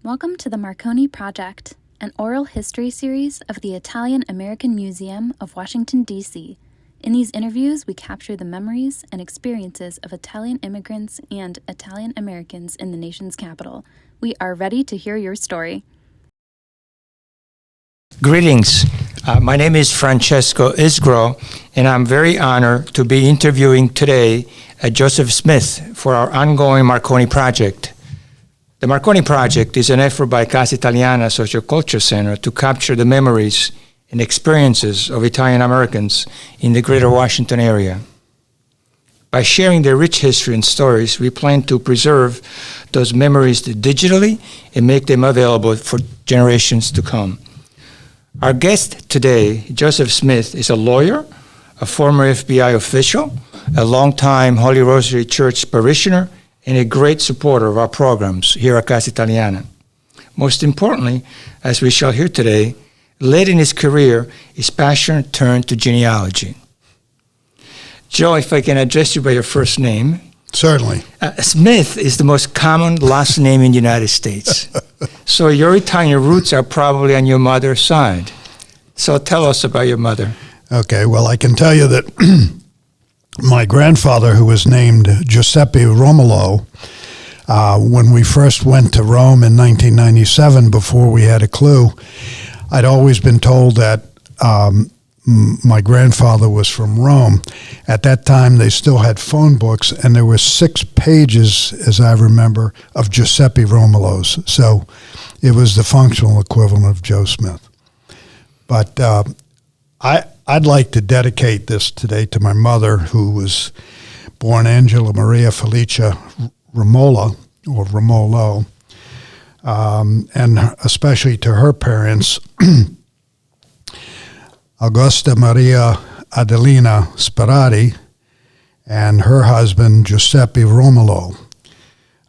Welcome to the Marconi Project, an oral history series of the Italian American Museum of Washington, D.C. In these interviews, we capture the memories and experiences of Italian immigrants and Italian Americans in the nation's capital. We are ready to hear your story. Greetings. My name is Francesco Isgro, and I'm very honored to be interviewing today Joseph Smith for our ongoing Marconi Project. The Marconi Project is an effort by Casa Italiana Socioculture Center to capture the memories and experiences of Italian Americans in the greater Washington area. By sharing their rich history and stories, we plan to preserve those memories digitally and make them available for generations to come. Our guest today, Joseph Smith, is a lawyer, a former FBI official, a longtime Holy Rosary Church parishioner, and a great supporter of our programs here at Casa Italiana. Most importantly, as we shall hear today, late in his career, his passion turned to genealogy. Joe, if I can address you by your first name. Certainly. Smith is the most common last name in the United States. So your Italian roots are probably on your mother's side. So tell us about your mother. Okay, well, I can tell you that my grandfather, who was named Giuseppe Romolo, when we first went to Rome in 1997, before we had a clue, I'd always been told that my grandfather was from Rome. At that time, they still had phone books, and there were 6 pages, as I remember, of Giuseppe Romolos. So it was the functional equivalent of Joe Smith. But I'd like to dedicate this today to my mother, who was born Angela Maria Felicia Romola, or Romolo, and especially to her parents, Augusta Maria Adelina Sperati, and her husband, Giuseppe Romolo.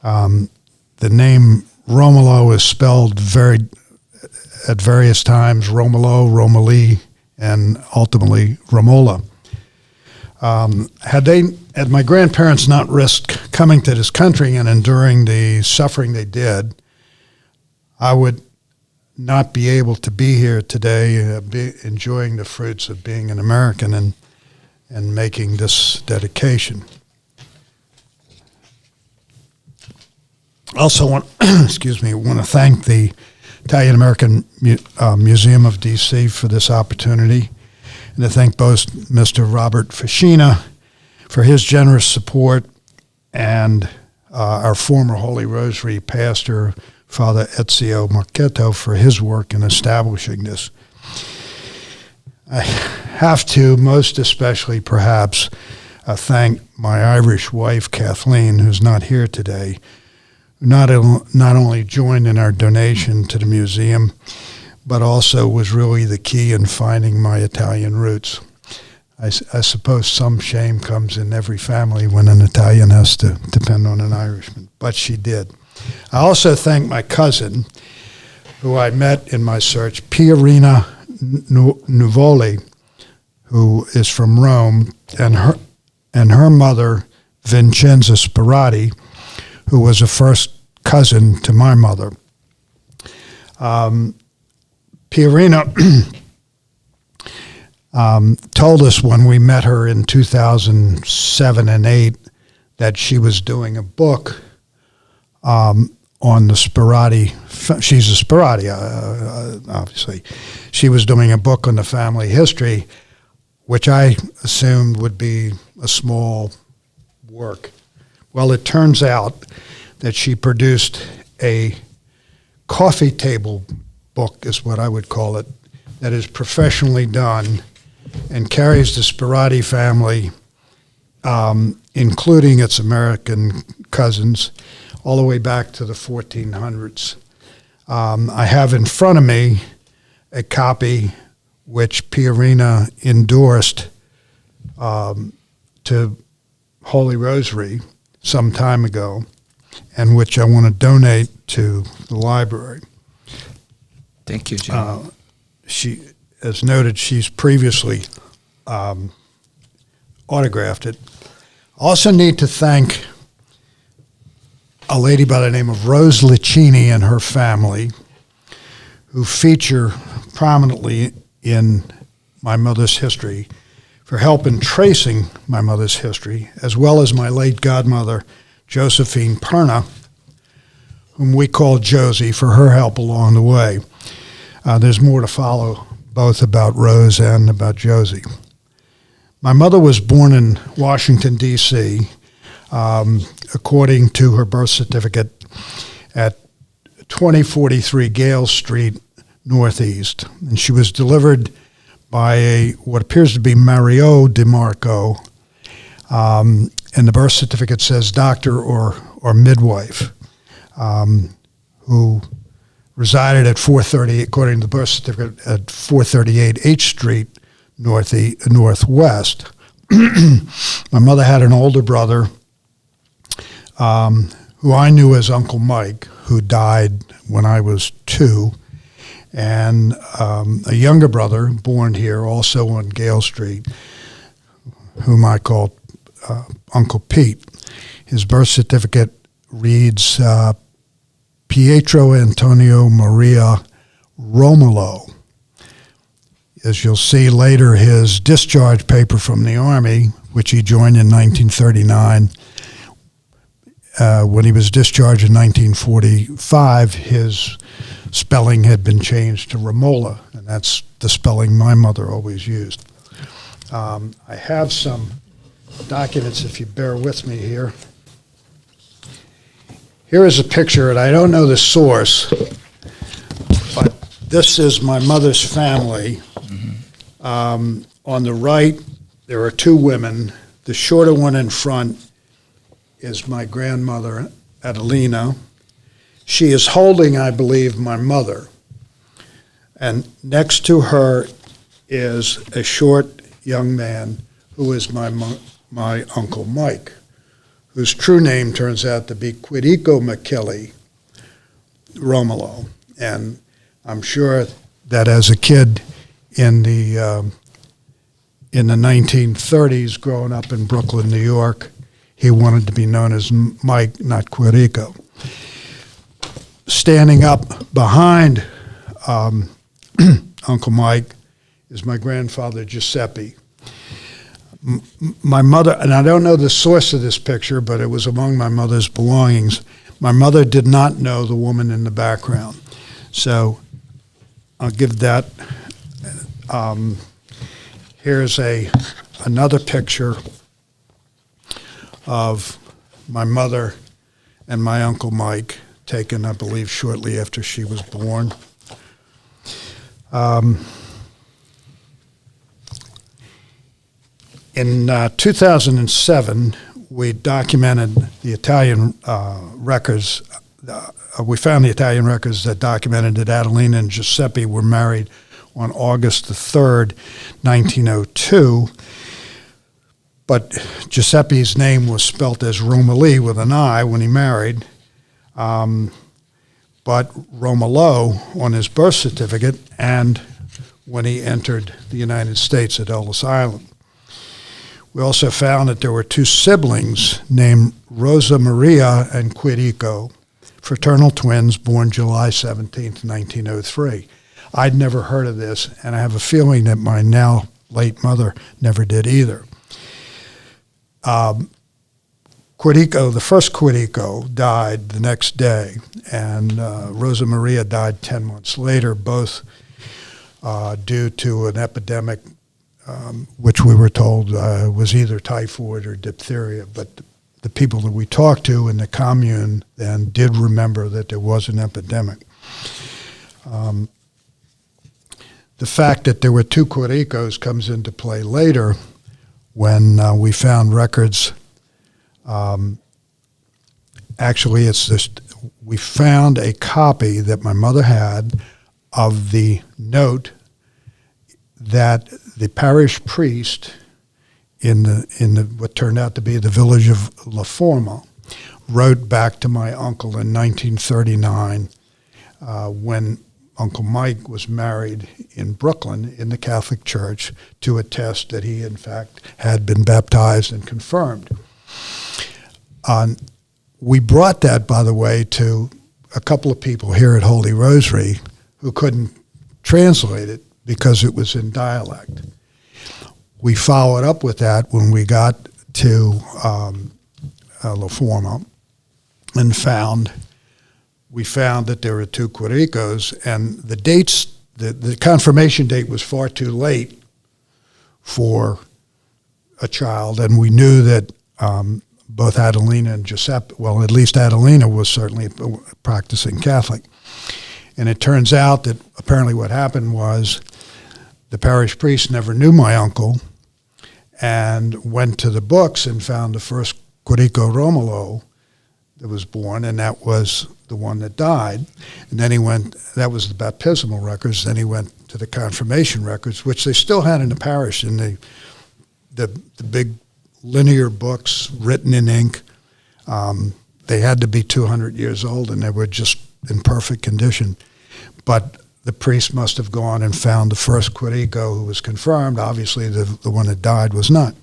The name Romolo is spelled at various times, Romolo, Romoli, and ultimately Romola. Had my grandparents not risked coming to this country and enduring the suffering they did, I would not be able to be here today, enjoying the fruits of being an American and making this dedication. Also want to thank the Italian American Museum of D.C. for this opportunity, and to thank both Mr. Robert Facchina for his generous support and our former Holy Rosary pastor, Father Ezio Marchetto, for his work in establishing this. I have to, most especially perhaps, thank my Irish wife, Kathleen, who's not here today, not only joined in our donation to the museum, but also was really the key in finding my Italian roots. I suppose some shame comes in every family when an Italian has to depend on an Irishman, but she did. I also thank my cousin, who I met in my search, Pierina Nuvoli, who is from Rome, and her mother, Vincenza Sperati, who was a first cousin to my mother. Pierina told us when we met her in 2007 and 8 that she was doing a book on the Sperati. She's a Sperati, obviously. She was doing a book on the family history, which I assumed would be a small work. Well, it turns out that she produced a coffee table book, is what I would call it, that is professionally done and carries the Sperati family, including its American cousins, all the way back to the 1400s. I have in front of me a copy which Pierina endorsed to Holy Rosary some time ago, and which I want to donate to the library. Thank you, Jim. She, as noted, she's previously autographed it. Also need to thank a lady by the name of Rose Liccini and her family, who feature prominently in my mother's history for help in tracing my mother's history, as well as my late godmother, Josephine Perna, whom we call Josie, for her help along the way. There's more to follow, both about Rose and about Josie. My mother was born in Washington, D.C., according to her birth certificate, at 2043 Gale Street, Northeast. And she was delivered by what appears to be Mario DeMarco, and the birth certificate says doctor or midwife, who resided at 430, according to the birth certificate, at 438 H Street, Northwest. My mother had an older brother who I knew as Uncle Mike, who died when I was 2, and a younger brother born here, also on Gale Street, whom I called Uncle Pete. His birth certificate reads Pietro Antonio Maria Romolo. As you'll see later, his discharge paper from the Army, which he joined in 1939, when he was discharged in 1945, his spelling had been changed to Romola, and that's the spelling my mother always used. I have some documents, if you bear with me here. Here is a picture, and I don't know the source, but this is my mother's family. On the right, there are 2 women. The shorter one in front is my grandmother, Adelina. She is holding, I believe, my mother. And next to her is a short young man who is my Uncle Mike, whose true name turns out to be Quirico McKelly Romolo. And I'm sure that as a kid in the 1930s, growing up in Brooklyn, New York, he wanted to be known as Mike, not Quirico. Standing up behind Uncle Mike is my grandfather, Giuseppe. My mother, and I don't know the source of this picture, but it was among my mother's belongings. My mother did not know the woman in the background. So I'll give that. Here's another picture of my mother and my Uncle Mike, taken, I believe, shortly after she was born. In 2007, we documented the Italian records. We found the Italian records that documented that Adelina and Giuseppe were married on August the 3rd, 1902. But Giuseppe's name was spelt as Romoli with an I when he married. But Romolo on his birth certificate and when he entered the United States at Ellis Island. We also found that there were 2 siblings named Rosa Maria and Quirico, fraternal twins born July 17th, 1903. I'd never heard of this, and I have a feeling that my now late mother never did either. Quirico, the first Quirico, died the next day, and Rosa Maria died 10 months later, both due to an epidemic which we were told was either typhoid or diphtheria. But the people that we talked to in the commune then did remember that there was an epidemic. The fact that there were 2 Quiricos comes into play later when we found records. Actually, it's this. We found a copy that my mother had of the note that the parish priest in the what turned out to be the village of La Forma wrote back to my uncle in 1939 when Uncle Mike was married in Brooklyn in the Catholic Church to attest that he, in fact, had been baptized and confirmed. we brought that, by the way, to a couple of people here at Holy Rosary who couldn't translate it because it was in dialect. We followed up with that when we got to La Forma and we found that there were two Quiricos, and the dates, the confirmation date was far too late for a child, and we knew that both Adelina and Giuseppe, well, at least Adelina was certainly a practicing Catholic. And it turns out that apparently what happened was the parish priest never knew my uncle and went to the books and found the first Quirico Romolo that was born, and that was the one that died. And then that was the baptismal records, then he went to the confirmation records, which they still had in the parish in the big linear books written in ink. They had to be 200 years old, and they were just in perfect condition. But the priest must have gone and found the first Quirico who was confirmed. Obviously, the one that died was not.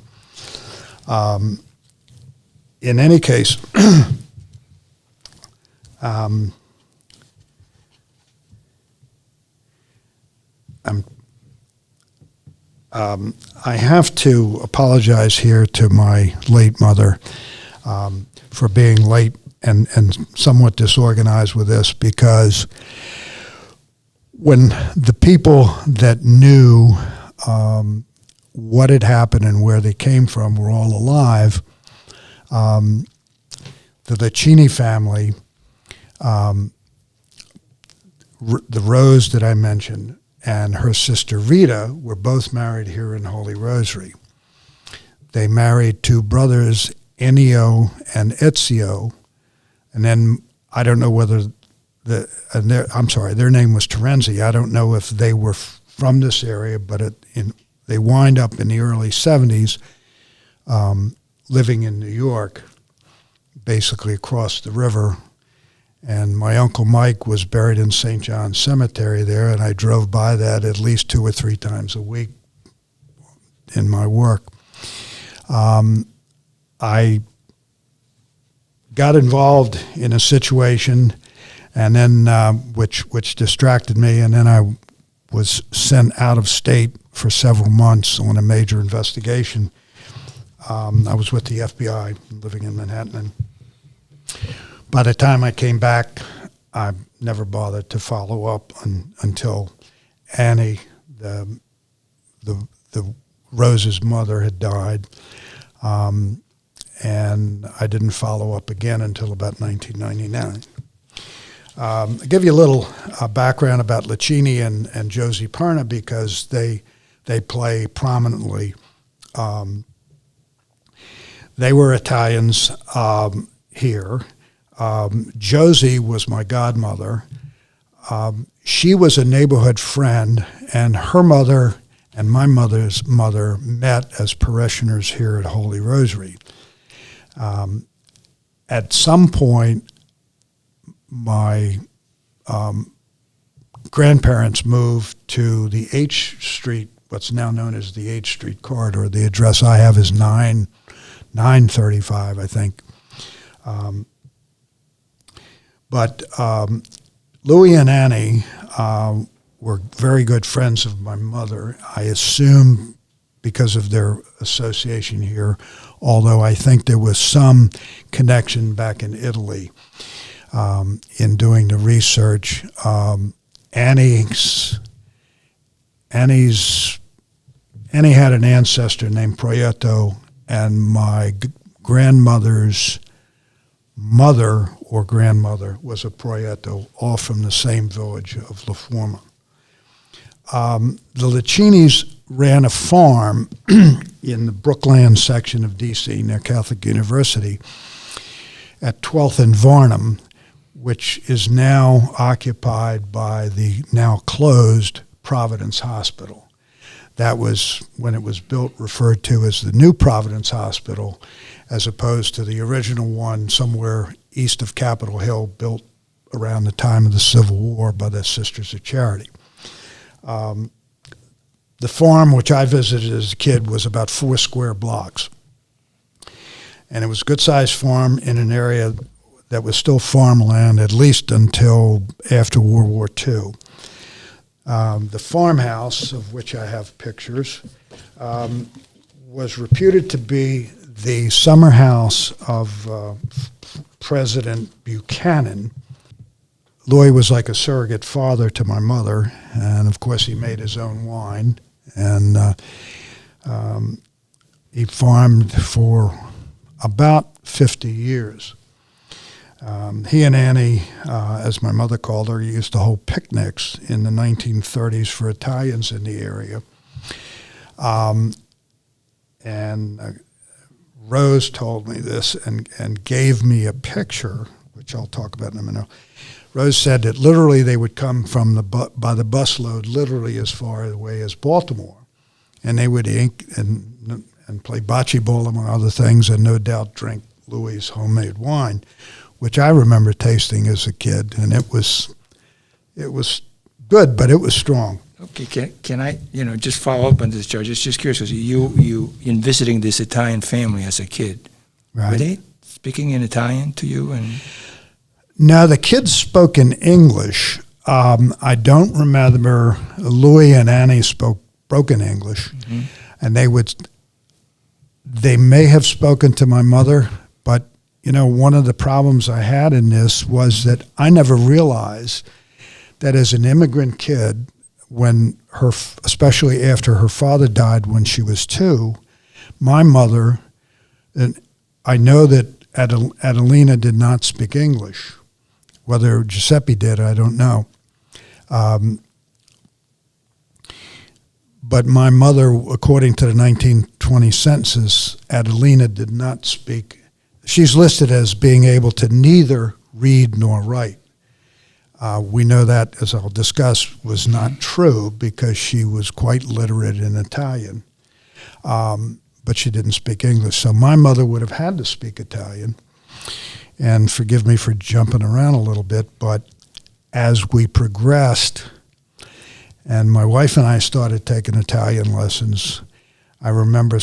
In any case, I have to apologize here to my late mother for being late and somewhat disorganized with this, because when the people that knew what had happened and where they came from were all alive, the Licini family, the Rose that I mentioned, and her sister Rita were both married here in Holy Rosary. They married two brothers, Ennio and Ezio, and then I don't know whether their name was Terenzi. I don't know if they were from this area, but they wind up in the early 70s living in New York, basically across the river. And my Uncle Mike was buried in St. John's Cemetery there, and I drove by that at least 2 or 3 times a week in my work. I got involved in a situation, and then which distracted me, and then I was sent out of state for several months on a major investigation. I was with the FBI, living in Manhattan, and by the time I came back, I never bothered to follow up until Annie, the Rose's mother, had died, and I didn't follow up again until about 1999. I'll give you a little background about Licini and Josie Perna, because they play prominently. They were Italians here. Josie was my godmother. She was a neighborhood friend, and her mother and my mother's mother met as parishioners here at Holy Rosary. At some point, my grandparents moved to the H Street, what's now known as the H Street corridor. The address I have is 935, I think. But Louis and Annie were very good friends of my mother, I assume because of their association here, although I think there was some connection back in Italy. In doing the research, Annie had an ancestor named Proietto, and my grandmother's mother or grandmother was a Proietto, all from the same village of La Forma. The Licinis ran a farm in the Brookland section of D.C. near Catholic University at 12th and Varnum, which is now occupied by the now closed Providence Hospital. That was, when it was built, referred to as the New Providence Hospital, as opposed to the original one somewhere east of Capitol Hill, built around the time of the Civil War by the Sisters of Charity. The farm, which I visited as a kid, was about 4 square blocks. And it was a good-sized farm in an area that was still farmland, at least until after World War II. The farmhouse, of which I have pictures, was reputed to be the summer house of President Buchanan. Louis was like a surrogate father to my mother, and of course he made his own wine, and he farmed for about 50 years. He and Annie, as my mother called her, used to hold picnics in the 1930s for Italians in the area. And Rose told me this and gave me a picture, which I'll talk about in a minute. Rose said that literally they would come from by the busload, literally as far away as Baltimore, and they would ink and play bocce ball among other things, and no doubt drink Louis' homemade wine, which I remember tasting as a kid, and it was good, but it was strong. Okay, can I, just follow up on this, George? It's just curious, because you in visiting this Italian family as a kid, Right. Were they speaking in Italian to you? And No, the kids spoke in English. I don't remember. Louis and Annie spoke broken English, and they may have spoken to my mother, but one of the problems I had in this was that I never realized that as an immigrant kid, especially after her father died when she was 2, my mother, and I know that Adelina did not speak English. Whether Giuseppe did, I don't know. But my mother, according to the 1920 census, Adelina did not speak. She's listed as being able to neither read nor write. We know that, as I'll discuss, was not true because she was quite literate in Italian, but she didn't speak English. So my mother would have had to speak Italian. And forgive me for jumping around a little bit, but as we progressed, and my wife and I started taking Italian lessons, I remember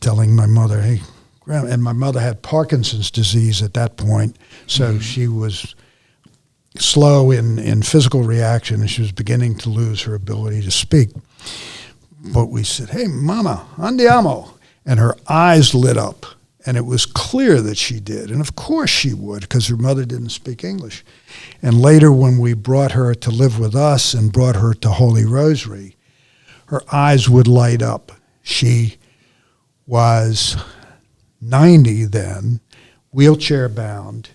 telling my mother, hey, Grandma, and my mother had Parkinson's disease at that point, so she was slow in physical reaction, and she was beginning to lose her ability to speak. But we said, hey, Mama, andiamo. And her eyes lit up, and it was clear that she did. And of course she would, because her mother didn't speak English. And later when we brought her to live with us and brought her to Holy Rosary, her eyes would light up. She was 90 then, wheelchair bound,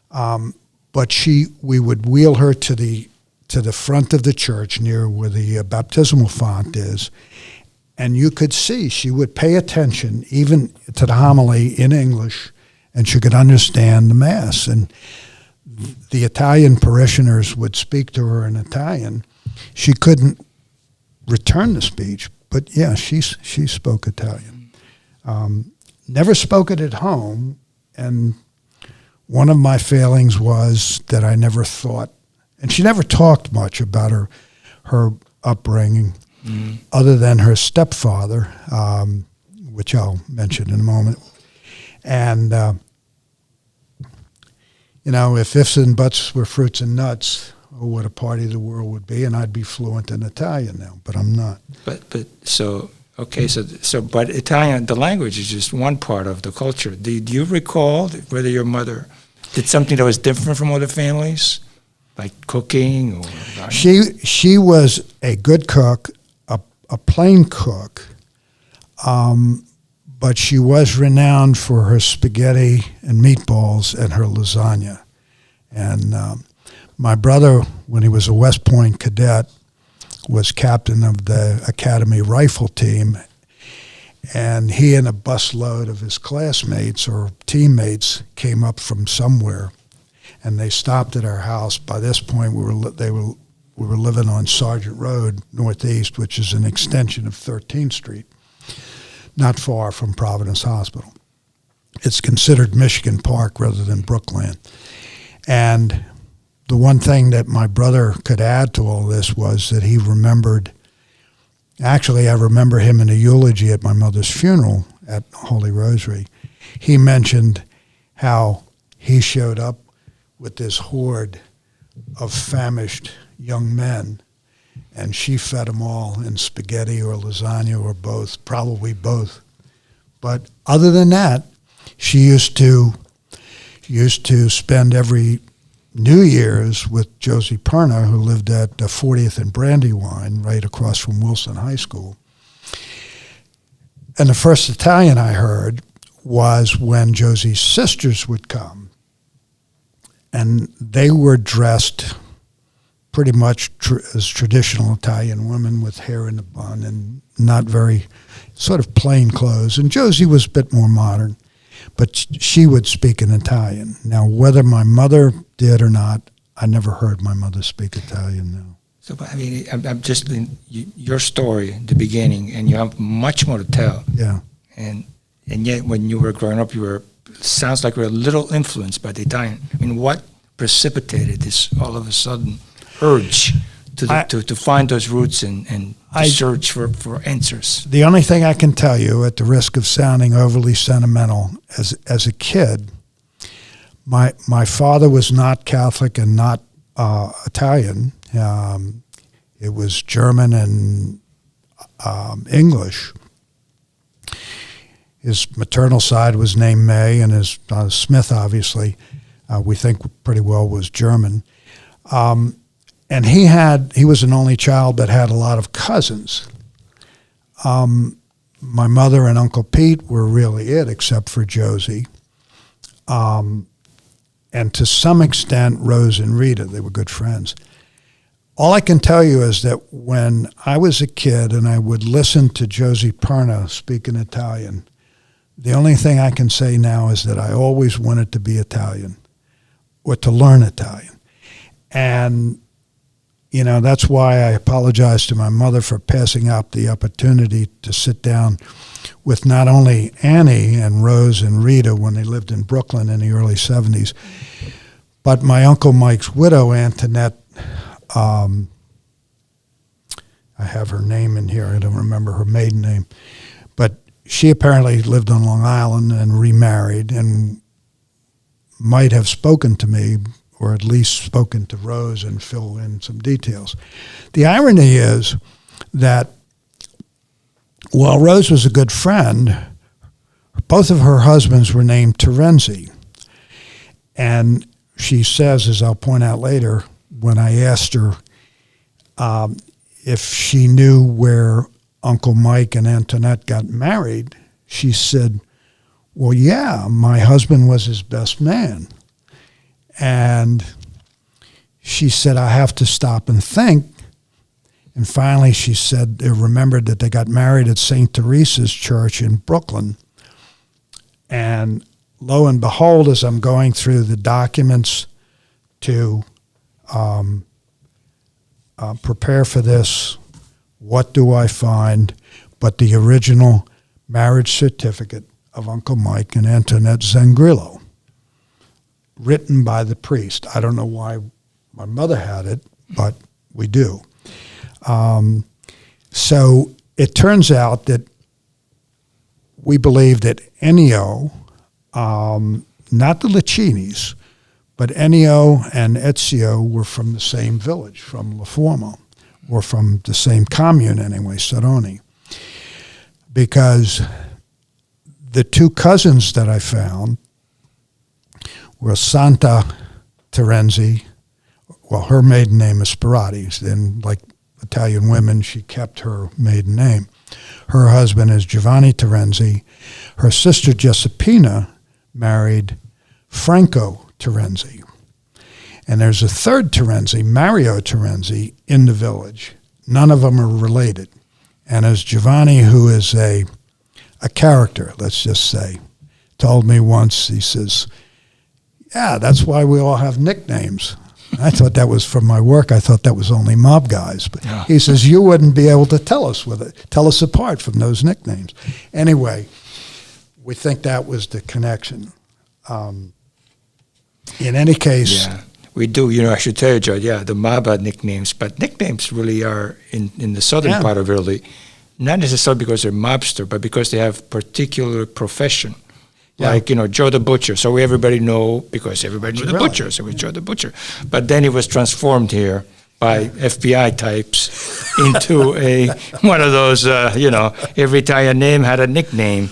but we would wheel her to the front of the church near where the baptismal font is, and you could see she would pay attention even to the homily in English, and she could understand the Mass. And the Italian parishioners would speak to her in Italian. She couldn't return the speech, but yeah, she spoke Italian. Never spoke it at home, and one of my failings was that I never thought, and she never talked much about her upbringing, other than her stepfather, which I'll mention in a moment. And, if ifs and buts were fruits and nuts, oh, what a party the world would be, and I'd be fluent in Italian now, but I'm not. But Italian, the language is just one part of the culture. Do you recall whether your mother did something that was different from other families, like cooking or? She was a good cook, a plain cook, but she was renowned for her spaghetti and meatballs and her lasagna. And my brother, when he was a West Point cadet, was captain of the Academy rifle team, and he and a busload of his classmates or teammates came up from somewhere, and they stopped at our house. By this point, we were living on Sergeant Road Northeast, which is an extension of 13th Street, not far from Providence Hospital. It's considered Michigan Park rather than Brookland. And the one thing that my brother could add to all this was that he remembered, actually I remember him in a eulogy at my mother's funeral at Holy Rosary. He mentioned how he showed up with this horde of famished young men, and she fed them all in spaghetti or lasagna or both, probably both. But other than that, she used to spend every New Year's with Josie Perna, who lived at 40th and Brandywine, right across from Wilson High School. And the first Italian I heard was when Josie's sisters would come, and they were dressed pretty much as traditional Italian women with hair in a bun and not very sort of plain clothes. And Josie was a bit more modern, but she would speak in Italian. Now, whether my mother did or not, I never heard my mother speak Italian, no. So, I mean, I'm just in your story, the beginning, and you have much more to tell. Yeah. And yet, when you were growing up, sounds like you were a little influenced by the Italian. I mean, what precipitated this all of a sudden urge to find those roots and to search for answers? The only thing I can tell you, at the risk of sounding overly sentimental, as a kid, my father was not Catholic and not Italian. It was German and English. His maternal side was named May, and his Smith, obviously, we think pretty well was German. And he was an only child but had a lot of cousins. My mother and Uncle Pete were really it, except for Josie. And to some extent, Rose and Rita, they were good friends. All I can tell you is that when I was a kid and I would listen to Josie Perna speak in Italian, the only thing I can say now is that I always wanted to be Italian or to learn Italian. And, you know, that's why I apologize to my mother for passing up the opportunity to sit down with not only Annie and Rose and Rita when they lived in Brooklyn in the early 70s, but my Uncle Mike's widow, Antoinette. I have her name in here. I don't remember her maiden name. But she apparently lived on Long Island and remarried and might have spoken to me, or at least spoken to Rose and fill in some details. The irony is that while Rose was a good friend, both of her husbands were named Terenzi. And she says, as I'll point out later, when I asked her if she knew where Uncle Mike and Antoinette got married, she said, well, yeah, my husband was his best man. And she said, I have to stop and think. And finally she said they remembered that they got married at St. Teresa's Church in Brooklyn. And lo and behold, as I'm going through the documents to prepare for this, what do I find but the original marriage certificate of Uncle Mike and Antoinette Zangrillo, written by the priest. I don't know why my mother had it, but we do. So it turns out that we believe that Ennio, not the Liccinis, but Ennio and Ezio were from the same village, from La Forma, or from the same commune anyway, Saroni. Because the two cousins that I found were Santa Terenzi. Well, her maiden name is Sperati. And like Italian women, she kept her maiden name. Her husband is Giovanni Terenzi. Her sister Giuseppina married Franco Terenzi. And there's a third Terenzi, Mario Terenzi, in the village. None of them are related. And as Giovanni, who is a character, let's just say, told me once, he says, yeah, that's why we all have nicknames. I thought that was from my work. I thought that was only mob guys. But yeah. He says, you wouldn't be able to tell us apart from those nicknames. Anyway, we think that was the connection. In any case. Yeah, we do. You know, I should tell you, Joe, yeah, the mob had nicknames, but nicknames really are, in the southern part of Italy, not necessarily because they're mobster, but because they have particular profession. Yeah. like, Joe the Butcher. So everybody know, because everybody knew the Really? Butcher, so it was Joe the Butcher. But then it was transformed here by FBI types into one of those, every Italian name had a nickname.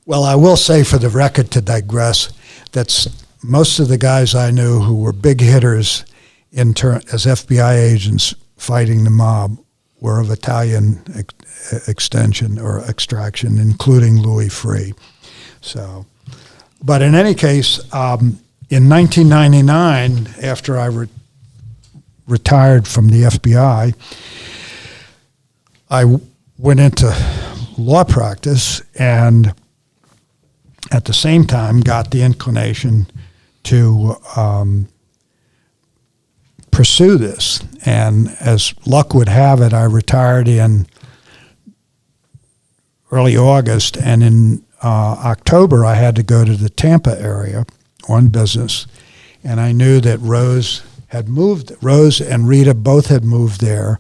Well, I will say for the record, to digress, that's most of the guys I knew who were big hitters as FBI agents fighting the mob were of Italian extension or extraction, including Louis Free. So, but in any case, in 1999, after I retired from the FBI, I went into law practice, and at the same time got the inclination to pursue this. And as luck would have it, I retired in early August, and in October I had to go to the Tampa area on business, and I knew that Rose and Rita both had moved there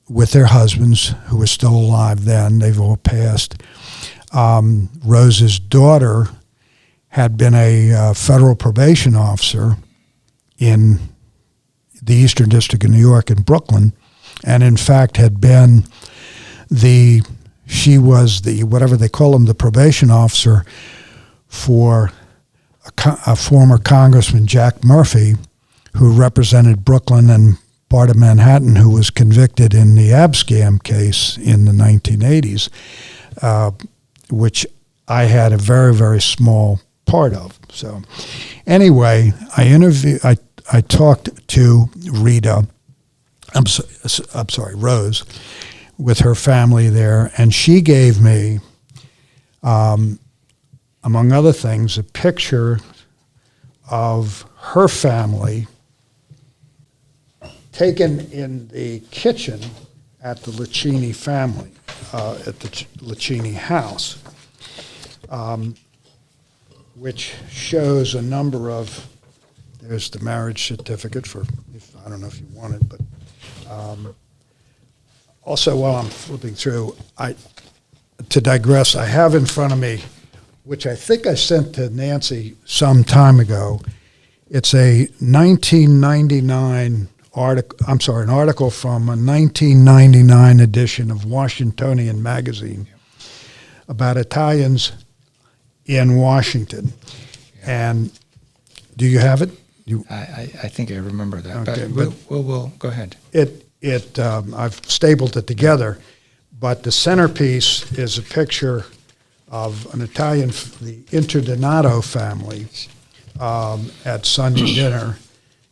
with their husbands, who were still alive then. They've all passed. Rose's daughter had been a federal probation officer in the Eastern District of New York in Brooklyn, and in fact had been she was the, whatever they call him, the probation officer for a former Congressman, Jack Murphy, who represented Brooklyn and part of Manhattan, who was convicted in the Abscam case in the 1980s, which I had a very, very small part of. So anyway, I talked to Rita, Rose, with her family there, and she gave me, among other things, a picture of her family taken in the kitchen at the Lucchini family, at the Lucchini house, which shows a number of, there's the marriage certificate for, I don't know if you want it, but also while I'm flipping through, to digress, I have in front of me, which I think I sent to Nancy some time ago. It's a 1999 article, an article from a 1999 edition of Washingtonian magazine about Italians in Washington. And do you have it? I think I remember that. Okay, but we'll go ahead. I've stapled it together, but the centerpiece is a picture of an Italian, the Interdonato family at Sunday dinner,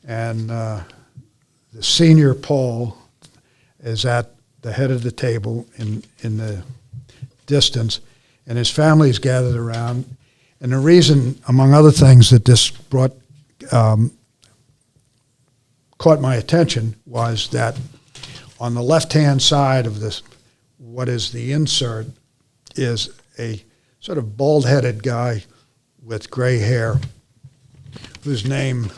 and the senior Paul is at the head of the table in the distance, and his family's gathered around. And the reason, among other things, that this caught my attention was that on the left-hand side of this, what is the insert, is a sort of bald-headed guy with gray hair, whose name,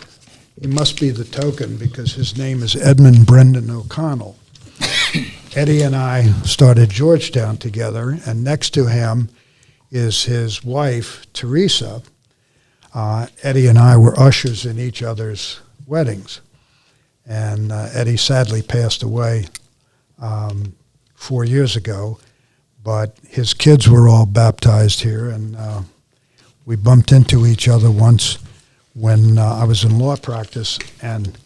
he must be the token because his name is Edmund Brendan O'Connell. Eddie and I started Georgetown together, and next to him is his wife, Teresa. Eddie and I were ushers in each other's weddings. And Eddie sadly passed away 4 years ago, but his kids were all baptized here, and we bumped into each other once when I was in law practice and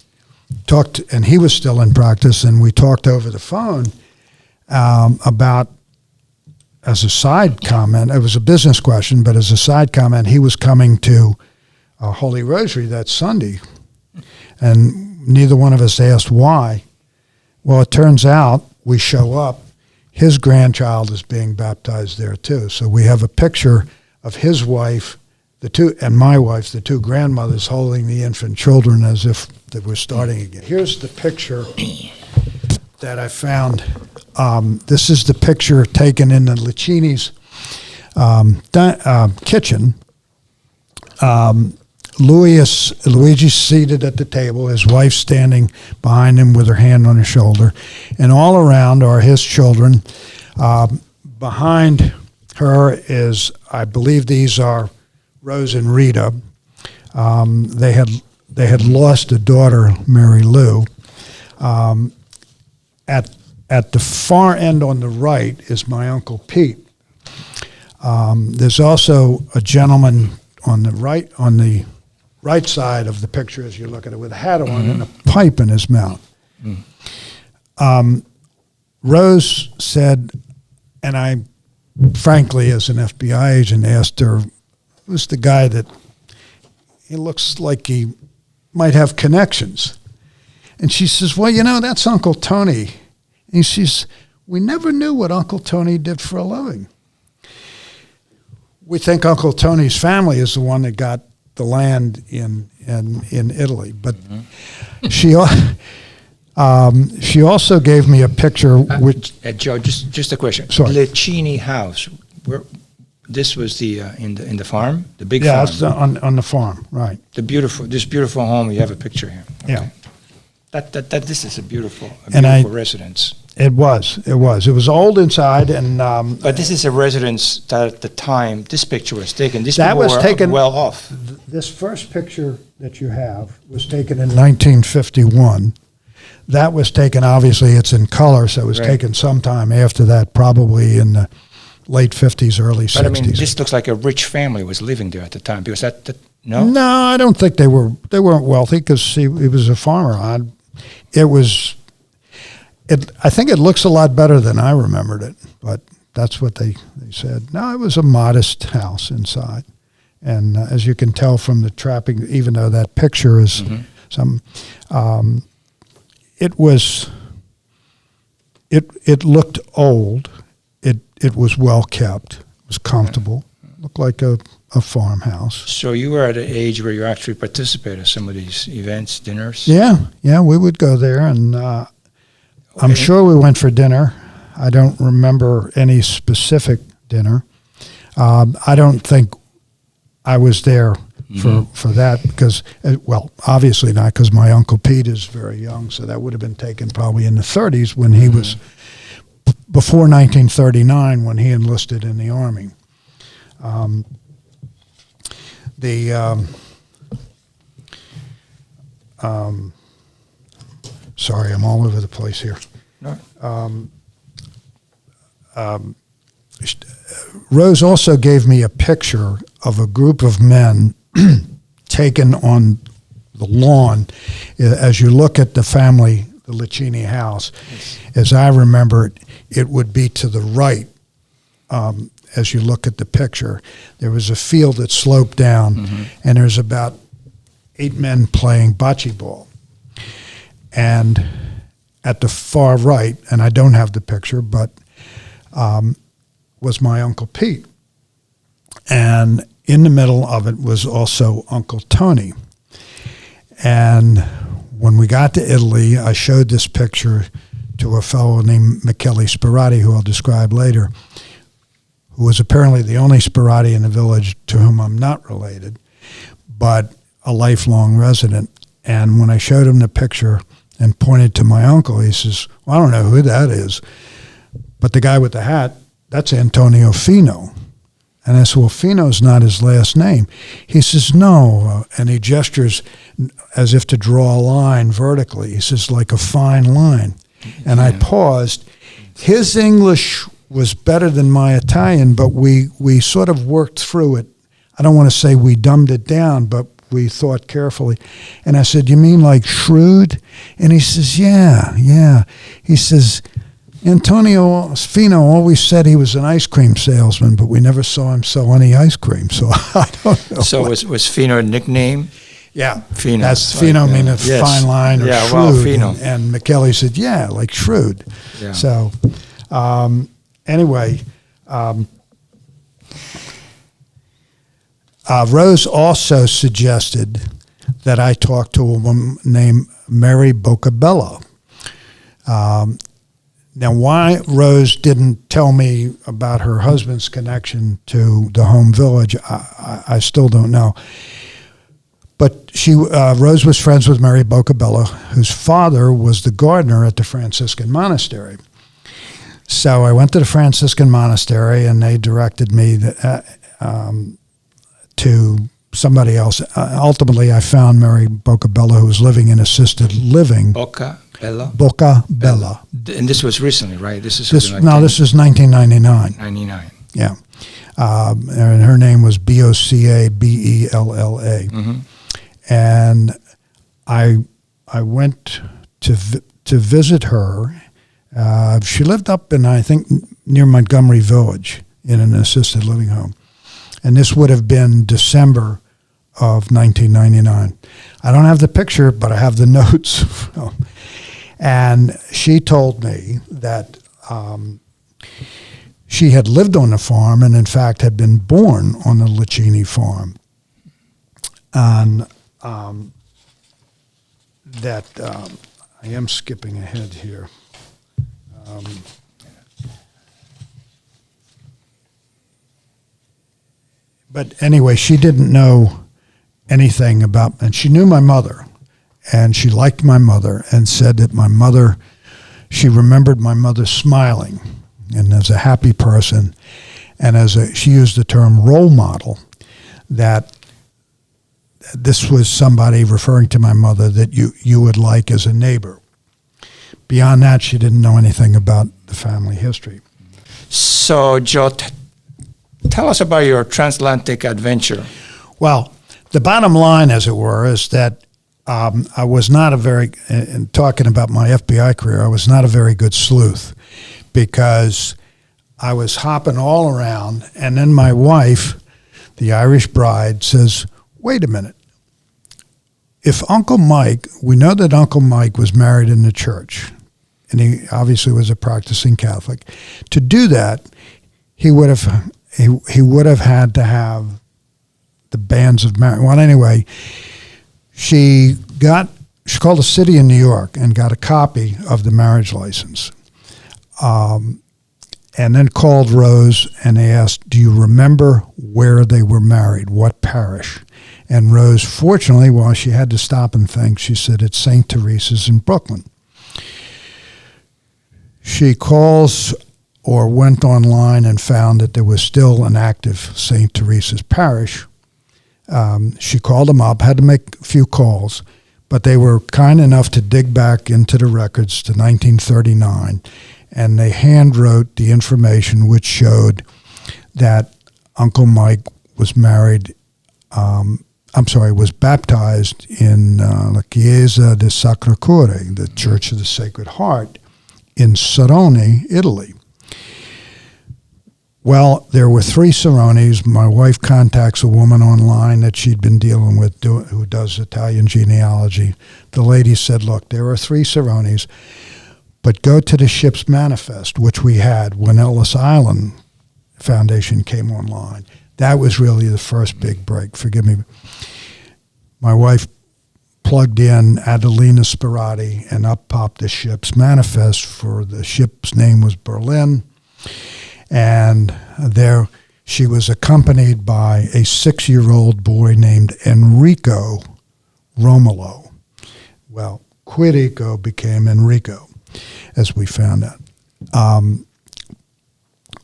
talked, and he was still in practice, and we talked over the phone about, as a side comment, it was a business question, but as a side comment, he was coming to Holy Rosary that Sunday, and neither one of us asked why. Well, it turns out we show up, his grandchild is being baptized there too. So we have a picture of his wife, and my wife, the two grandmothers, holding the infant children as if they were starting again. Here's the picture that I found. This is the picture taken in the Lucchini's kitchen. Luigi's seated at the table, his wife standing behind him with her hand on his shoulder, and all around are his children. Behind her is, I believe these are Rose and Rita. They had lost a daughter, Mary Lou. At the far end on the right is my Uncle Pete. There's also a gentleman on the right side of the picture as you look at it with a hat on and a pipe in his mouth. Rose said, and I frankly as an FBI agent asked her, who's the guy that he looks like he might have connections? And she says, well, that's Uncle Tony. And she says, we never knew what Uncle Tony did for a living. We think Uncle Tony's family is the one that got the land in Italy. But she also gave me a picture which... Joe, just a question. Sorry. Lecini house, this was the in the farm? The big farm? Yeah, it's on the farm, right. This beautiful home, you have a picture here. Okay. Yeah. This is a beautiful residence. It was old inside, and but this is a residence that at the time this picture was taken. These that people was were taken well off. This first picture that you have was taken in 1951. That was taken. Obviously, it's in color, so it was taken sometime after that, probably in the late 50s, early 60s. But I mean, this looks like a rich family was living there at the time. Because no, I don't think they weren't wealthy because he was a farmer. I think it looks a lot better than I remembered it, but that's what they said. No, it was a modest house inside. And as you can tell from the trapping, even though that picture is it looked old. It was well kept. It was comfortable. Looked like a farmhouse. So you were at an age where you actually participated in some of these events, dinners? Yeah, we would go there, and I'm sure we went for dinner. I don't remember any specific dinner. I don't think I was there for that because, obviously not because my Uncle Pete is very young, so that would have been taken probably in the 30s when he was, before 1939 when he enlisted in the Army. Sorry, I'm all over the place here. No. Rose also gave me a picture of a group of men taken on the lawn. As you look at the family, the Lecini house, as I remember it, it would be to the right. As you look at the picture, there was a field that sloped down, and there's about 8 men playing bocce ball. And at the far right, and I don't have the picture, but was my Uncle Pete. And in the middle of it was also Uncle Tony. And when we got to Italy, I showed this picture to a fellow named Michele Sperati, who I'll describe later, who was apparently the only Sperati in the village to whom I'm not related, but a lifelong resident. And when I showed him the picture and pointed to my uncle, he says, well, I don't know who that is, but the guy with the hat, that's Antonio Fino. And I said, well, Fino's not his last name. He says, no, and he gestures as if to draw a line vertically. He says, like a fine line. And I paused. His English was better than my Italian, but we sort of worked through it. I don't want to say we dumbed it down, but we thought carefully. And I said, you mean like shrewd? And he says, yeah. He says, Antonio Fino always said he was an ice cream salesman, but we never saw him sell any ice cream, so I don't know. So was Fino a nickname? Yeah. Fino. That's Fino, mean a fine line or shrewd. Well, Fino. And Michele said, yeah, like shrewd. Yeah. So anyway, Rose also suggested that I talk to a woman named Mary Boccabella. Now, why Rose didn't tell me about her husband's connection to the home village, I still don't know. But Rose was friends with Mary Boccabella, whose father was the gardener at the Franciscan monastery. So I went to the Franciscan monastery, and they directed me to somebody else. Ultimately, I found Mary Bocabella, who was living in assisted living. Bocabella. And this was recently, right? This is This was 1999. 99. Yeah. And her name was Bocabella. Mm-hmm. And I went to visit her. She lived up in, I think, near Montgomery Village in an assisted living home. And this would have been December of 1999. I don't have the picture, but I have the notes. And she told me that she had lived on the farm and, in fact, had been born on the Licini farm. And I am skipping ahead here. But anyway, she didn't know anything about, and she knew my mother, and she liked my mother, and said that my mother, she remembered my mother smiling, and as a happy person, and she used the term role model, that this was somebody referring to my mother that you would like as a neighbor. Beyond that, she didn't know anything about the family history. So, Joe, tell us about your transatlantic adventure. Well, the bottom line, as it were, is that I was not in talking about my FBI career, I was not a very good sleuth, because I was hopping all around, and then my wife, the Irish bride, says, wait a minute. If Uncle Mike, we know that Uncle Mike was married in the church, and he obviously was a practicing Catholic. To do that, he would have had to have the bands of marriage. Well, anyway, she called a city in New York and got a copy of the marriage license, and then called Rose, and they asked, do you remember where they were married, what parish? And Rose, fortunately, while she had to stop and think, she said, it's St. Teresa's in Brooklyn. She calls or went online and found that there was still an active St. Teresa's parish. She called them up, had to make a few calls, but they were kind enough to dig back into the records to 1939, and they hand wrote the information which showed that Uncle Mike was married, was baptized in La Chiesa del Sacro Cuore, the Church of the Sacred Heart, in Saroni, Italy. Well, there were 3 Saronis. My wife contacts a woman online that she'd been dealing with who does Italian genealogy. The lady said, look, there are 3 Saronis, but go to the ship's manifest, which we had when Ellis Island Foundation came online. That was really the first big break. Forgive me. My wife plugged in Adelina Sperati, and up popped the ship's manifest. For the ship's name was Berlin. And there she was accompanied by a 6-year-old boy named Enrico Romolo. Well, Quirico became Enrico, as we found out.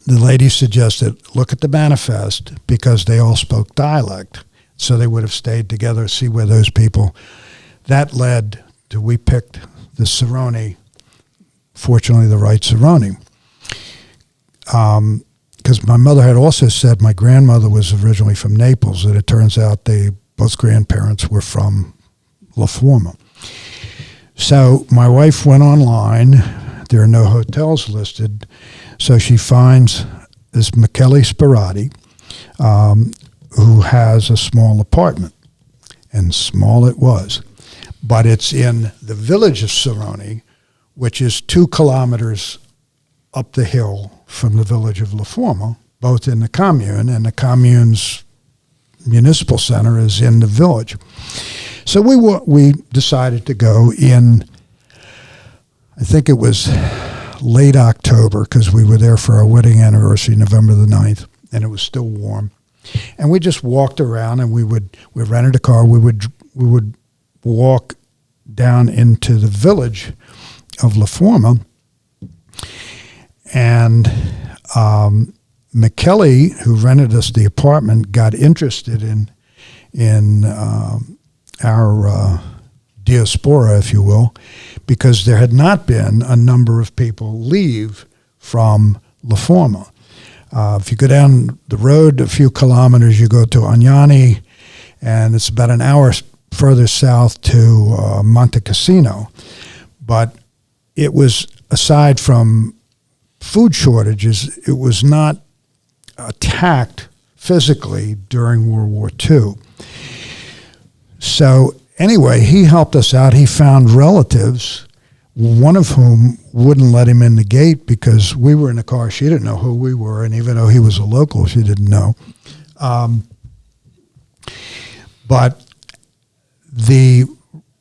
The lady suggested, look at the manifest, because they all spoke dialect, so they would have stayed together, see where those people. That led to, we picked the Saroni, fortunately the right Saroni. Because my mother had also said my grandmother was originally from Naples, and it turns out both grandparents were from La Forma. So my wife went online. There are no hotels listed. So she finds this Michele Sperati, who has a small apartment. And small it was. But it's in the village of Saroni, which is 2 kilometers up the hill from the village of La Forma, both in the commune, and the commune's municipal center is in the village. So we decided to go in, I think it was late October, because we were there for our wedding anniversary, November the 9th, and it was still warm. And we just walked around, and we rented a car. We would walk down into the village of La Forma, And McKelly, who rented us the apartment, got interested in our diaspora, if you will, because there had not been a number of people leave from La Forma. If you go down the road a few kilometers, you go to Agnani, and it's about an hour further south to Monte Cassino. But it was, aside from food shortages, it was not attacked physically during World War II. So anyway, he helped us out. He found relatives, one of whom wouldn't let him in the gate because we were in the car. She didn't know who we were, and even though he was a local, she didn't know. But the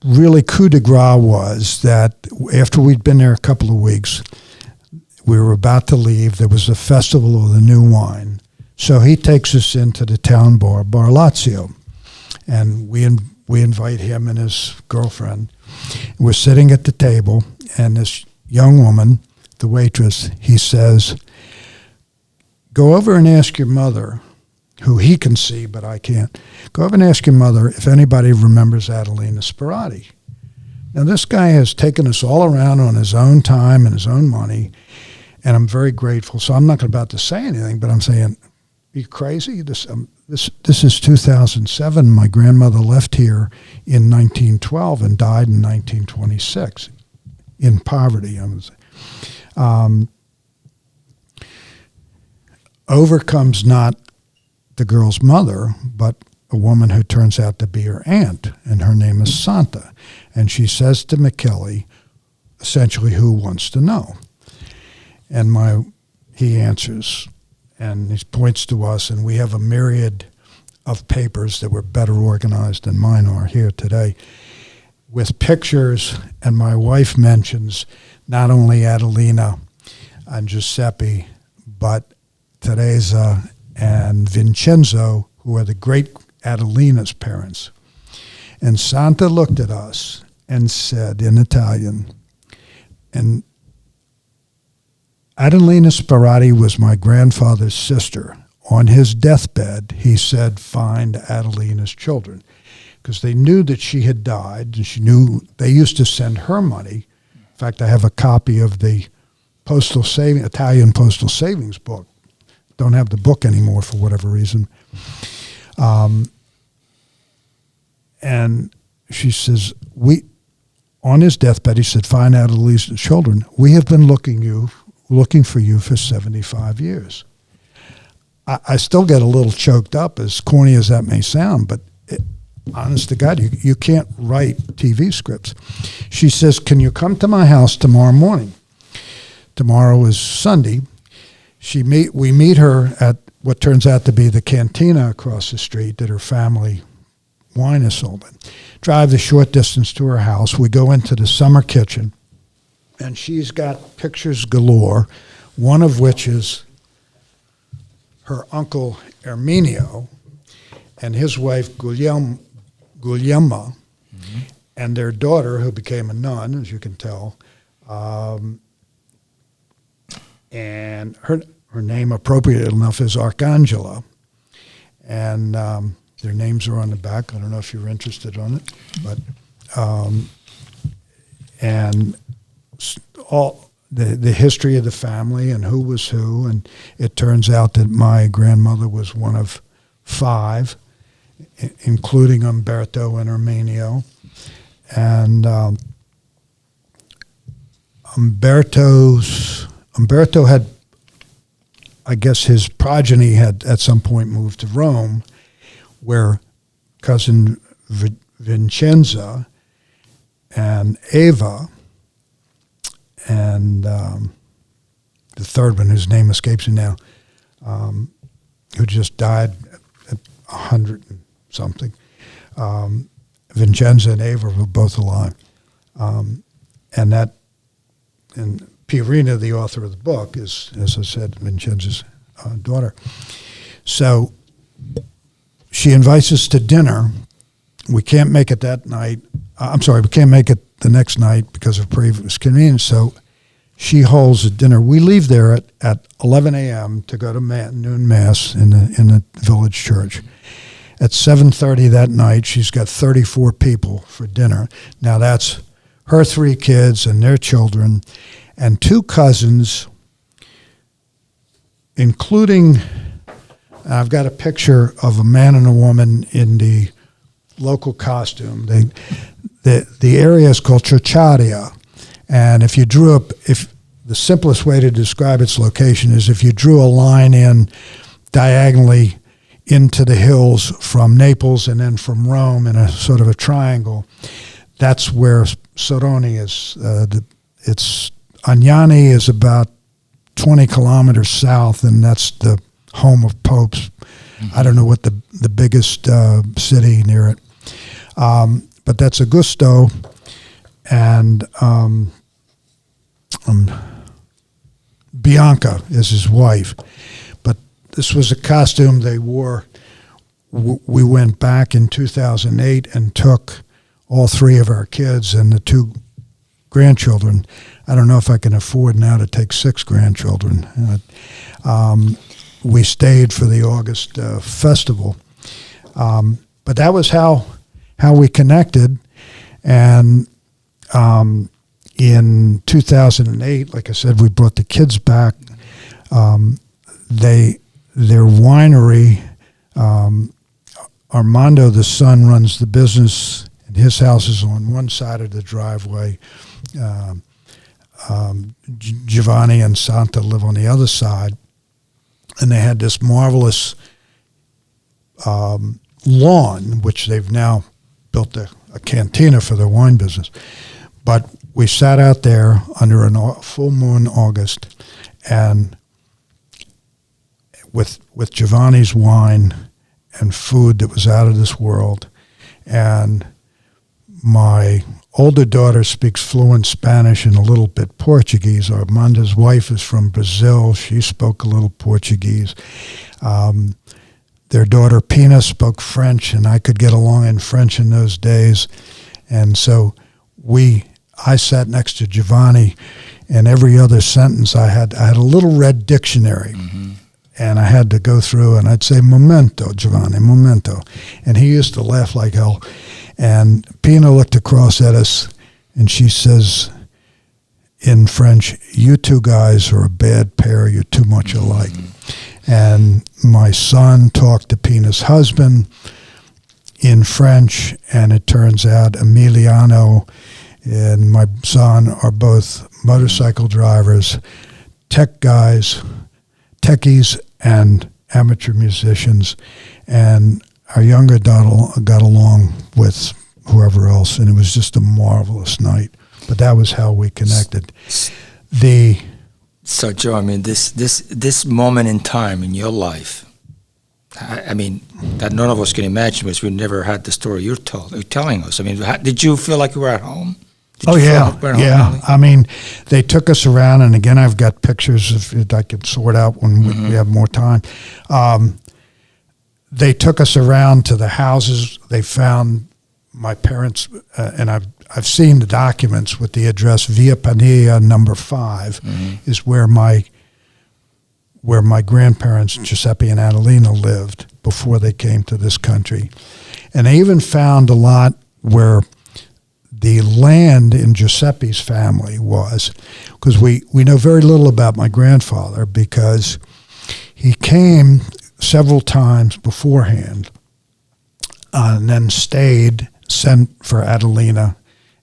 really coup de grace was that after we'd been there a couple of weeks, we were about to leave. There was a festival of the new wine. So he takes us into the town bar, Bar Lazio, and we invite him and his girlfriend. We're sitting at the table, and this young woman, the waitress, he says, "Go over and ask your mother," who he can see, but I can't. "Go over and ask your mother if anybody remembers Adelina Sperati." Now, this guy has taken us all around on his own time and his own money, and I'm very grateful. So I'm not about to say anything, but I'm saying, are you crazy? This is 2007. My grandmother left here in 1912 and died in 1926 in poverty. Over comes not the girl's mother, but a woman who turns out to be her aunt, and her name is Santa. And she says to McKelly, essentially, who wants to know? And he answers, and he points to us, and we have a myriad of papers that were better organized than mine are here today, with pictures, and my wife mentions not only Adelina and Giuseppe, but Teresa and Vincenzo, who are the great Adelina's parents. And Santa looked at us and said in Italian, and Adelina Sperati was my grandfather's sister. On his deathbed, he said, "Find Adelina's children," because they knew that she had died, and she knew they used to send her money. In fact, I have a copy of the Italian postal savings book. Don't have the book anymore for whatever reason. And she says, on his deathbed, he said, "Find Adelina's children. We have been looking for you for 75 years. I still get a little choked up, as corny as that may sound, but honest to God, you can't write TV scripts. She says, "Can you come to my house tomorrow morning?" Tomorrow is Sunday. We meet her at what turns out to be the cantina across the street that her family wine is sold in. Drive the short distance to her house. We go into the summer kitchen, and she's got pictures galore, one of which is her uncle Erminio and his wife Guglielma, and their daughter, who became a nun, as you can tell, and her name, appropriate enough, is Arcangela, and their names are on the back. I don't know if you're interested on it, but and all the history of the family and who was who, and it turns out that my grandmother was one of 5, including Umberto and Erminio, and Umberto had, I guess his progeny had at some point moved to Rome, where cousin Vincenza and Eva and the third one, whose name escapes me now, who just died at 100 and something. Vincenza and Eva were both alive. And Pierina, the author of the book, is, as I said, Vincenza's daughter. So she invites us to dinner. We can't make it that night. We can't make it the next night because of previous convenience. So she holds a dinner. We leave there at 11 a.m. to go to noon mass in the village church. At 7:30 that night, she's got 34 people for dinner. Now that's her 3 kids and their children, and 2 cousins, including, I've got a picture of a man and a woman in the local costume. The area is called Chocharia, and if the simplest way to describe its location is if you drew a line in diagonally into the hills from Naples and then from Rome in a sort of a triangle, that's where Soroni is. Agnani is about 20 kilometers south, and that's the home of popes. I don't know what the biggest city near it. But that's Augusto, and Bianca is his wife. But this was a costume they wore. We went back in 2008 and took all 3 of our kids and the 2 grandchildren. I don't know if I can afford now to take 6 grandchildren. We stayed for the August festival. But that was how we connected. And in 2008, like I said, we brought the kids back. Their winery, Armando, the son, runs the business, and his house is on one side of the driveway. Giovanni and Santa live on the other side. And they had this marvelous lawn, which they've now built a cantina for their wine business. But we sat out there under a full moon August, and with Giovanni's wine and food that was out of this world. And my older daughter speaks fluent Spanish and a little bit Portuguese. Armando's wife is from Brazil. She spoke a little Portuguese. Their daughter Pina spoke French, and I could get along in French in those days. And so I sat next to Giovanni, and every other sentence I had a little red dictionary. Mm-hmm. And I had to go through, and I'd say, "Momento, Giovanni, momento." And he used to laugh like hell. And Pina looked across at us, and she says in French, "You 2 guys are a bad pair. You're too much alike." Mm-hmm. And my son talked to Pina's husband in French, and it turns out Emiliano and my son are both motorcycle drivers, tech guys, techies, and amateur musicians. And our younger daughter got along with whoever else, and it was just a marvelous night. But that was how we connected. So, Joe, I mean, this moment in time in your life, I mean, that none of us can imagine because we never had the story you're telling us. I mean, did you feel like you were at home? Yeah. I mean, they took us around, and again, I've got pictures if I could sort out when we have more time. They took us around to the houses. They found my parents, and I've seen the documents with the address Via Padilla number 5 is where my grandparents Giuseppe and Adelina lived before they came to this country, and they even found a lot where the land in Giuseppe's family was, because we know very little about my grandfather because he came several times beforehand and then stayed, sent for Adelina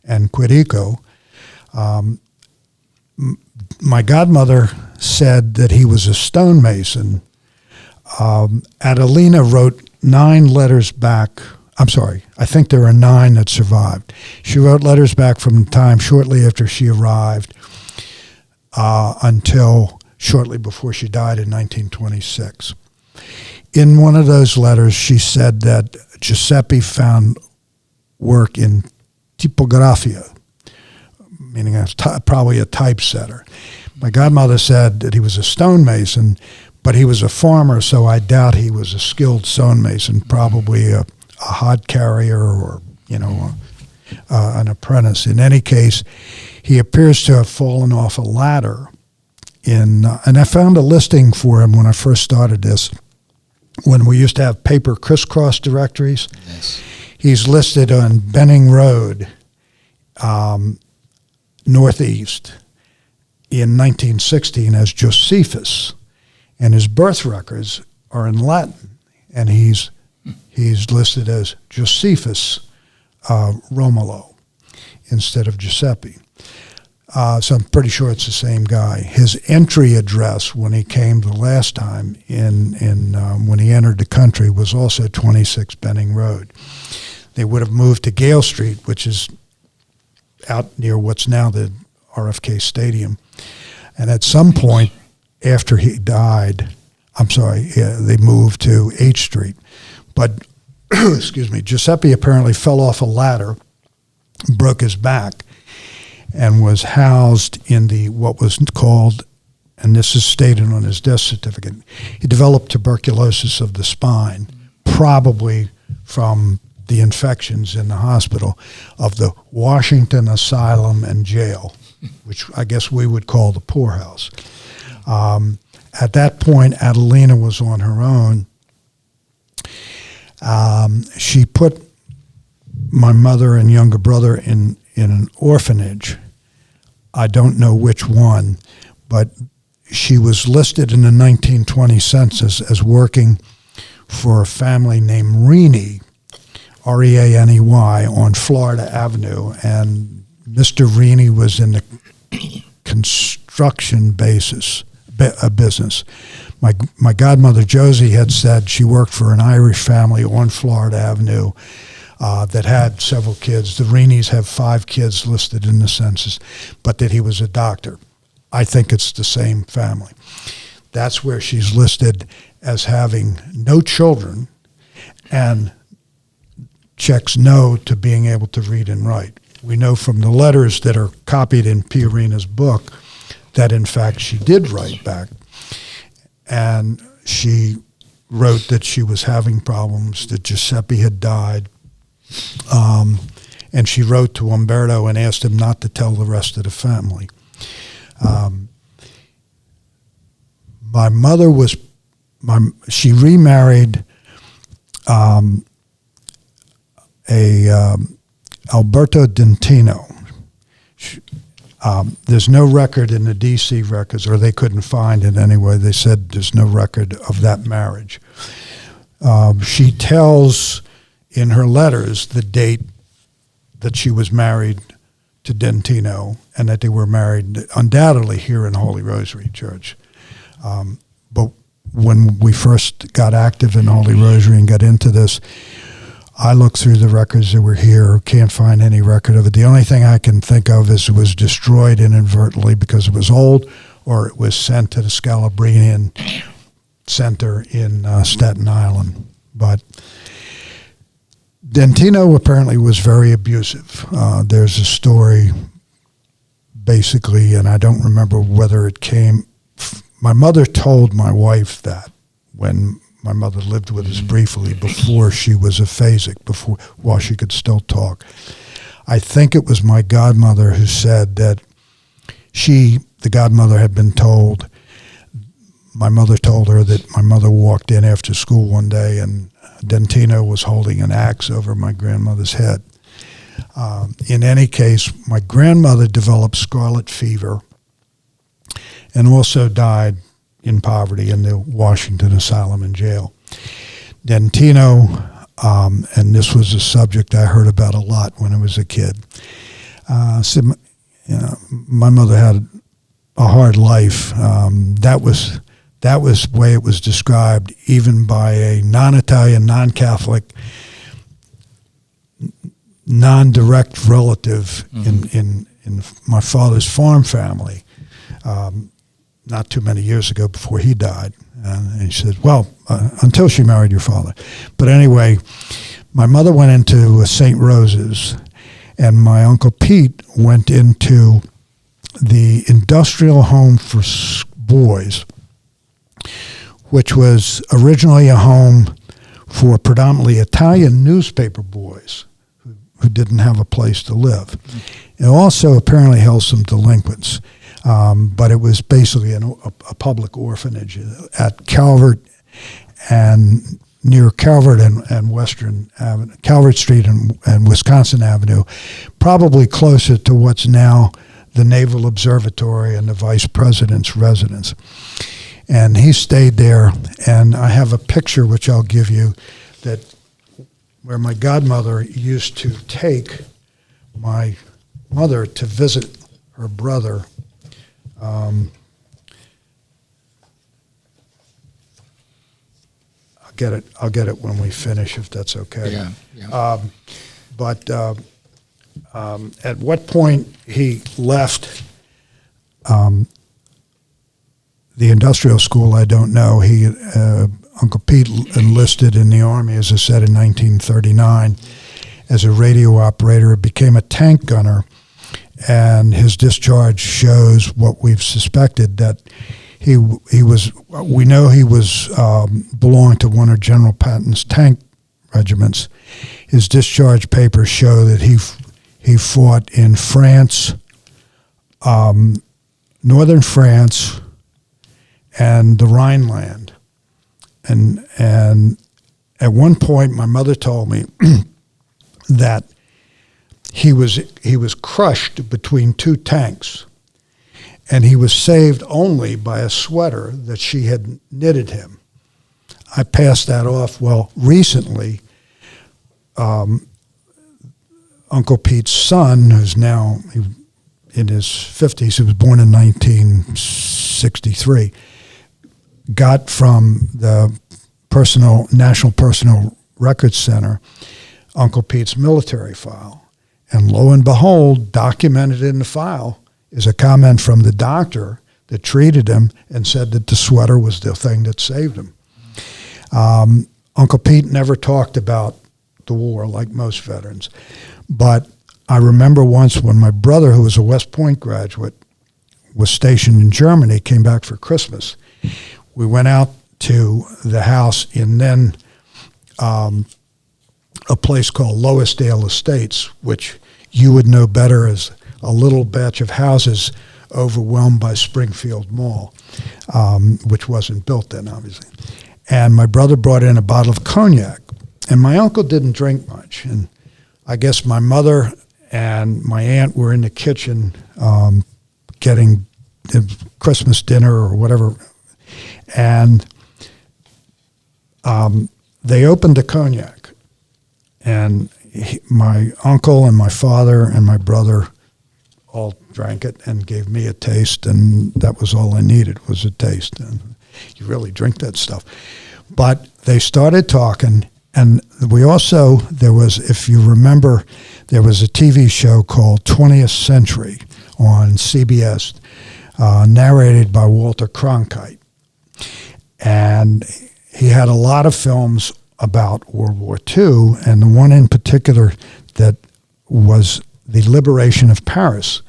and Quirico. My godmother said that he was a stonemason. Adelina wrote 9 letters back. I'm sorry, I think there are 9 that survived. She wrote letters back from the time shortly after she arrived until shortly before she died in 1926. In one of those letters, she said that Giuseppe found work in tipografia, meaning probably a typesetter. My godmother said that he was a stonemason, but he was a farmer, so I doubt he was a skilled stonemason, probably a hod carrier or, an apprentice. In any case, he appears to have fallen off a ladder and I found a listing for him when I first started this, when we used to have paper crisscross directories. Yes. He's listed on Benning Road, northeast, in 1916 as Josephus, and his birth records are in Latin, and he's listed as Josephus Romolo instead of Giuseppe. So I'm pretty sure it's the same guy. His entry address when he came the last time when he entered the country was also 26 Benning Road. They would have moved to Gale Street, which is out near what's now the RFK Stadium. And at some point after he died, they moved to H Street. But, excuse me, Giuseppe apparently fell off a ladder, broke his back, and was housed in what was called, and this is stated on his death certificate, he developed tuberculosis of the spine, probably from the infections in the hospital of the Washington Asylum and Jail, which I guess we would call the poorhouse. At that point, Adelina was on her own. She put my mother and younger brother in an orphanage. I don't know which one, but she was listed in the 1920 census as working for a family named Reaney, R-E-A-N-E-Y, on Florida Avenue. And Mr. Reaney was in the construction business. My godmother Josie had said she worked for an Irish family on Florida Avenue that had several kids. The Reaneys have 5 kids listed in the census, but that he was a doctor. I think it's the same family. That's where she's listed as having no children and checks no to being able to read and write. We know from the letters that are copied in Piorina's book that, in fact, she did write back. And she wrote that she was having problems, that Giuseppe had died. And she wrote to Umberto and asked him not to tell the rest of the family. My mother she remarried Alberto Dentino. There's no record in the D.C. records, or they couldn't find it anyway. They said there's no record of that marriage. She tells in her letters the date that she was married to Dentino and that they were married undoubtedly here in Holy Rosary Church. But when we first got active in Holy Rosary and got into this, I looked through the records that were here, can't find any record of it. The only thing I can think of is it was destroyed inadvertently because it was old, or it was sent to the Scalabrinian Center in Staten Island. But Dentino apparently was very abusive. There's a story, basically, and I don't remember whether it came. My mother told my wife that when my mother lived with us briefly before she was aphasic, while she could still talk. I think it was my godmother who said that the godmother had been told, my mother told her that my mother walked in after school one day and Dentino was holding an axe over my grandmother's head. In any case, my grandmother developed scarlet fever and also died in poverty in the Washington Asylum and Jail. Dentino, and this was a subject I heard about a lot when I was a kid, said, my mother had a hard life. That was the way it was described, even by a non-Italian, non-Catholic, non-direct relative in my father's farm family. Not too many years ago before he died. And he said, well, until she married your father. But anyway, my mother went into St. Rose's, and my Uncle Pete went into the industrial home for boys, which was originally a home for predominantly Italian newspaper boys who didn't have a place to live. It also apparently held some delinquents, but it was basically a public orphanage at Calvert and near Calvert and Western Avenue, Calvert Street and Wisconsin Avenue, probably closer to what's now the Naval Observatory and the Vice President's residence. And he stayed there, and I have a picture which I'll give you where my godmother used to take my mother to visit her brother. I'll get it when we finish, if that's okay. Yeah. But at what point he left the industrial school, I don't know. Uncle Pete enlisted in the Army, as I said, in 1939 as a radio operator, became a tank gunner, and his discharge shows what we've suspected, that he was belonged to one of General Patton's tank regiments. His discharge papers show that he fought in France, northern France, and the Rhineland. And at one point, my mother told me that he was crushed between two tanks, and he was saved only by a sweater that she had knitted him. I passed that off. Well, recently, Uncle Pete's son, who's now in his 50s, he was born in 1963, got from the National Personal Records Center Uncle Pete's military file. And lo and behold, documented in the file is a comment from the doctor that treated him and said that the sweater was the thing that saved him. Uncle Pete never talked about the war like most veterans. But I remember once when my brother, who was a West Point graduate, was stationed in Germany, came back for Christmas. We went out to the house in then a place called Loisdale Estates, which you would know better as a little batch of houses overwhelmed by Springfield Mall, which wasn't built then, obviously. And my brother brought in a bottle of cognac, and my uncle didn't drink much. And I guess my mother and my aunt were in the kitchen getting Christmas dinner or whatever, and they opened the cognac, and my uncle and my father and my brother all drank it and gave me a taste, and that was all I needed, was a taste. And you really drink that stuff. But they started talking, and there was, if you remember, there was a TV show called 20th Century on CBS, narrated by Walter Cronkite. And he had a lot of films about World War II, and the one in particular that was The Liberation of Paris,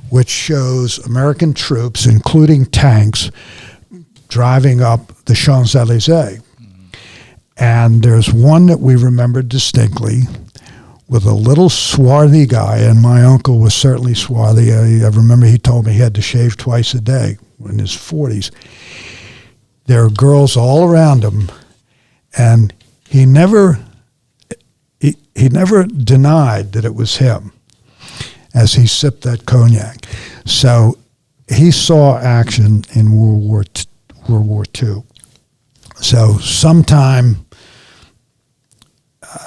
which shows American troops, including tanks, driving up the Champs-Élysées. And there's one that we remember distinctly with a little swarthy guy, and my uncle was certainly swarthy. I remember he told me he had to shave twice a day in his 40s. There are girls all around him, and he never denied that it was him as he sipped that cognac. So he saw action in World War II. So sometime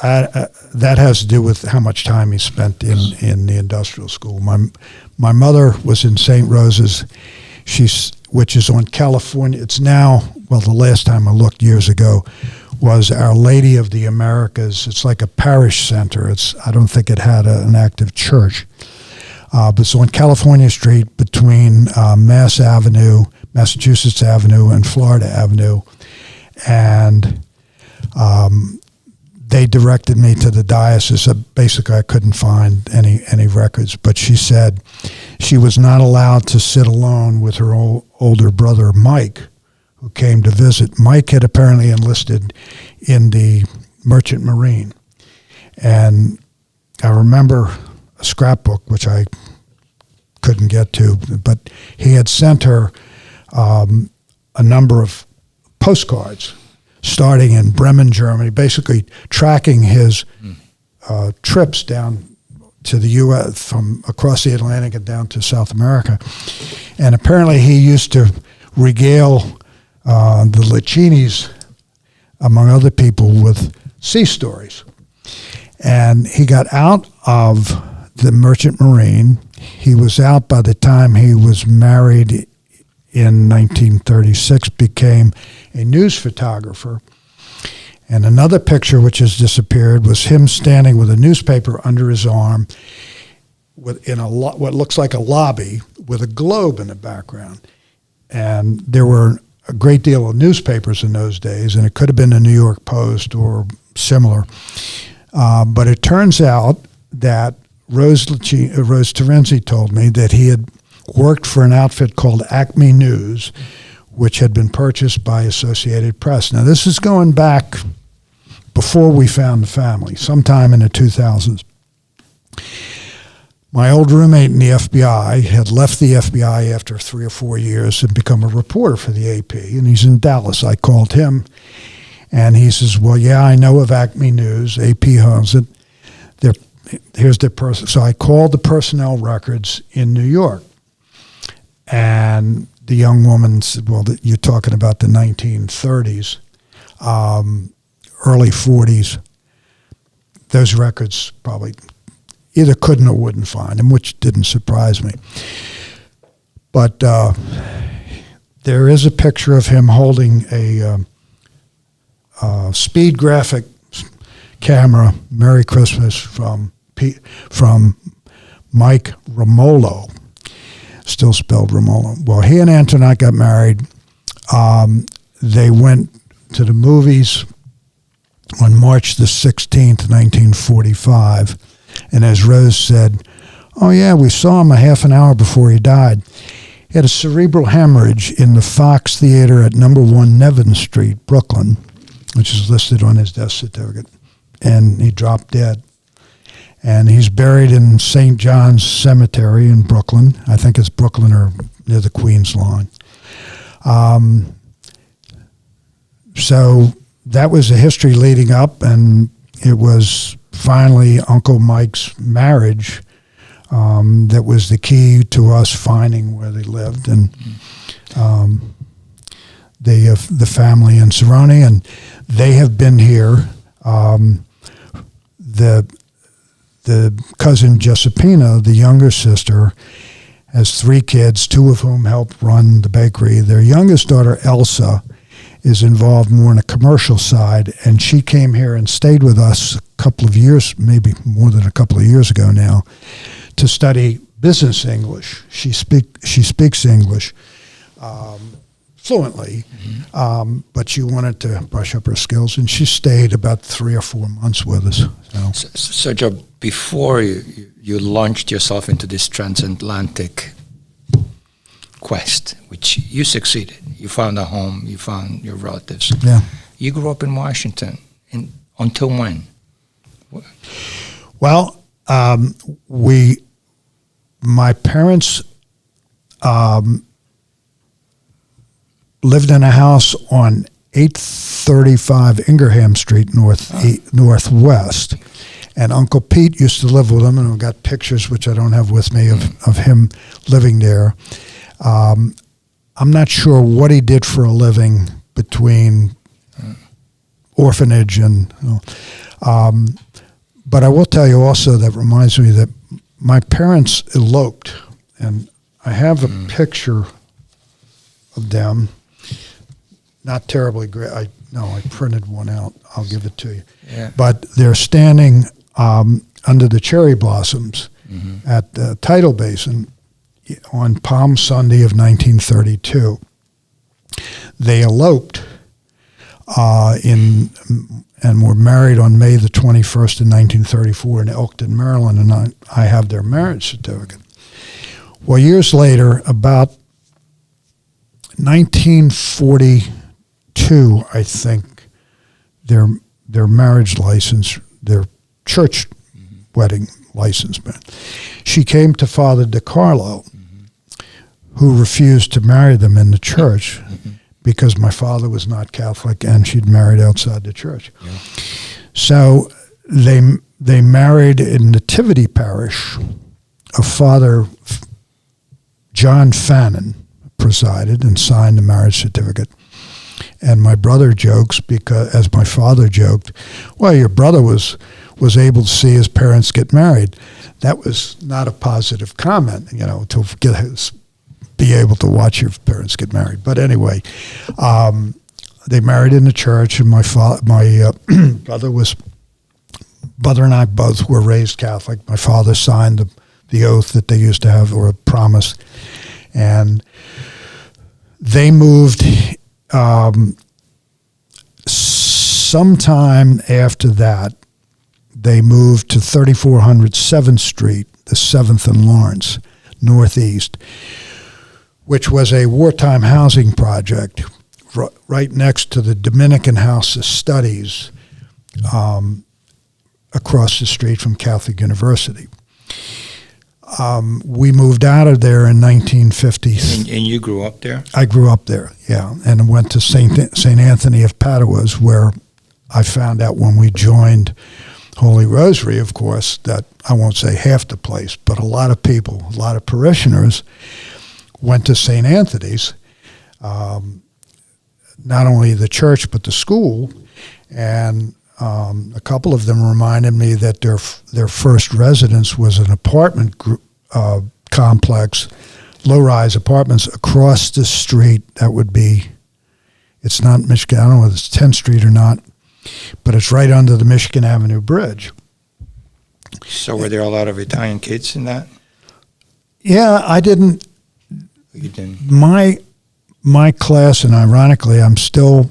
that has to do with how much time he spent in the industrial school. My mother was in St. Rose's, which is on California. It's now, well, the last time I looked years ago was Our Lady of the Americas. It's like a parish center. I don't think it had an active church. But it's on California Street between Massachusetts Avenue and Florida Avenue. And they directed me to the diocese. Basically, I couldn't find any records. But she said she was not allowed to sit alone with her older brother, Mike, who came to visit. Mike had apparently enlisted in the Merchant Marine. And I remember a scrapbook, which I couldn't get to, but he had sent her a number of postcards starting in Bremen, Germany, basically tracking his trips down to the U.S. from across the Atlantic and down to South America. And apparently he used to regale the Liccinis, among other people, with sea stories. And he got out of the Merchant Marine. He was out by the time he was married in 1936, became a news photographer. And another picture which has disappeared was him standing with a newspaper under his arm in what looks like a lobby with a globe in the background. And there were a great deal of newspapers in those days, and it could have been the New York Post or similar. But it turns out that Rose Terenzi told me that he had worked for an outfit called Acme News, which had been purchased by Associated Press. Now, this is going back before we found the family, sometime in the 2000s. My old roommate in the FBI had left the FBI after 3 or 4 years and become a reporter for the AP, and he's in Dallas. I called him, and he says, well, yeah, I know of Acme News. AP owns it. Here's their person. So I called the personnel records in New York, and the young woman said, well, you're talking about the 1930s, early 40s. Those records probably either couldn't or wouldn't find them, which didn't surprise me. But there is a picture of him holding a speed graphic camera, Merry Christmas, from Mike Romolo, still spelled Romolo. Well, he and Antoinette got married. They went to the movies on March the 16th, 1945. And as Rose said, oh, yeah, we saw him a half an hour before he died. He had a cerebral hemorrhage in the Fox Theater at number 1 Nevin Street, Brooklyn, which is listed on his death certificate. And he dropped dead. And he's buried in St. John's Cemetery in Brooklyn. I think it's Brooklyn or near the Queens line. So that was the history leading up, and it was finally Uncle Mike's marriage that was the key to us finding where they lived, and the family in Cerrone, and they have been here. The cousin Giuseppina, the younger sister, has 3 kids, 2 of whom help run the bakery. Their youngest daughter, Elsa, is involved more in a commercial side, and she came here and stayed with us a couple of years, maybe more than a couple of years ago now, to study business English. She speaks English fluently, but she wanted to brush up her skills, and she stayed about 3 or 4 months with us. So Joe, before you launched yourself into this transatlantic quest, which you succeeded. You found a home, you found your relatives. Yeah. You grew up in Washington. Until when? Well, my parents lived in a house on 835 Ingraham Street Northwest. And Uncle Pete used to live with them, and I've got pictures, which I don't have with me, of him living there. I'm not sure what he did for a living between orphanage and... but I will tell you also, that reminds me that my parents eloped, and I have a picture of them. Not terribly great. I printed one out. I'll give it to you. Yeah. But they're standing under the cherry blossoms at the Tidal Basin on Palm Sunday of 1932. They eloped and were married on May the 21st in 1934 in Elkton, Maryland, and I have their marriage certificate. Well, years later, about 1942, I think, their marriage license, their church wedding license. But she came to Father DiCarlo, who refused to marry them in the church because my father was not Catholic and she'd married outside the church. Yeah. So they married in Nativity Parish. A Father John Fannin presided and signed the marriage certificate. And my brother jokes, because as my father joked, well, your brother was able to see his parents get married. That was not a positive comment, to be able to watch your parents get married. But anyway, they married in the church, and my brother and I both were raised Catholic. My father signed the oath that they used to have, or a promise, and they moved sometime after that. They moved to 3400 7th Street, the 7th and Lawrence, Northeast, which was a wartime housing project right next to the Dominican House of Studies, across the street from Catholic University. We moved out of there in 1950. And you grew up there? I grew up there, yeah, and went to St. Anthony of Padua's, where I found out when we joined Holy Rosary, of course, that I won't say half the place, but a lot of people, a lot of parishioners went to St. Anthony's, not only the church but the school, and a couple of them reminded me that their first residence was an apartment complex, low-rise apartments across the street. That would be, it's not Michigan, I don't know whether it's 10th Street or not, but it's right under the Michigan Avenue Bridge. So were there a lot of Italian kids in that? Yeah, I didn't. You didn't? My class, and ironically, I'm still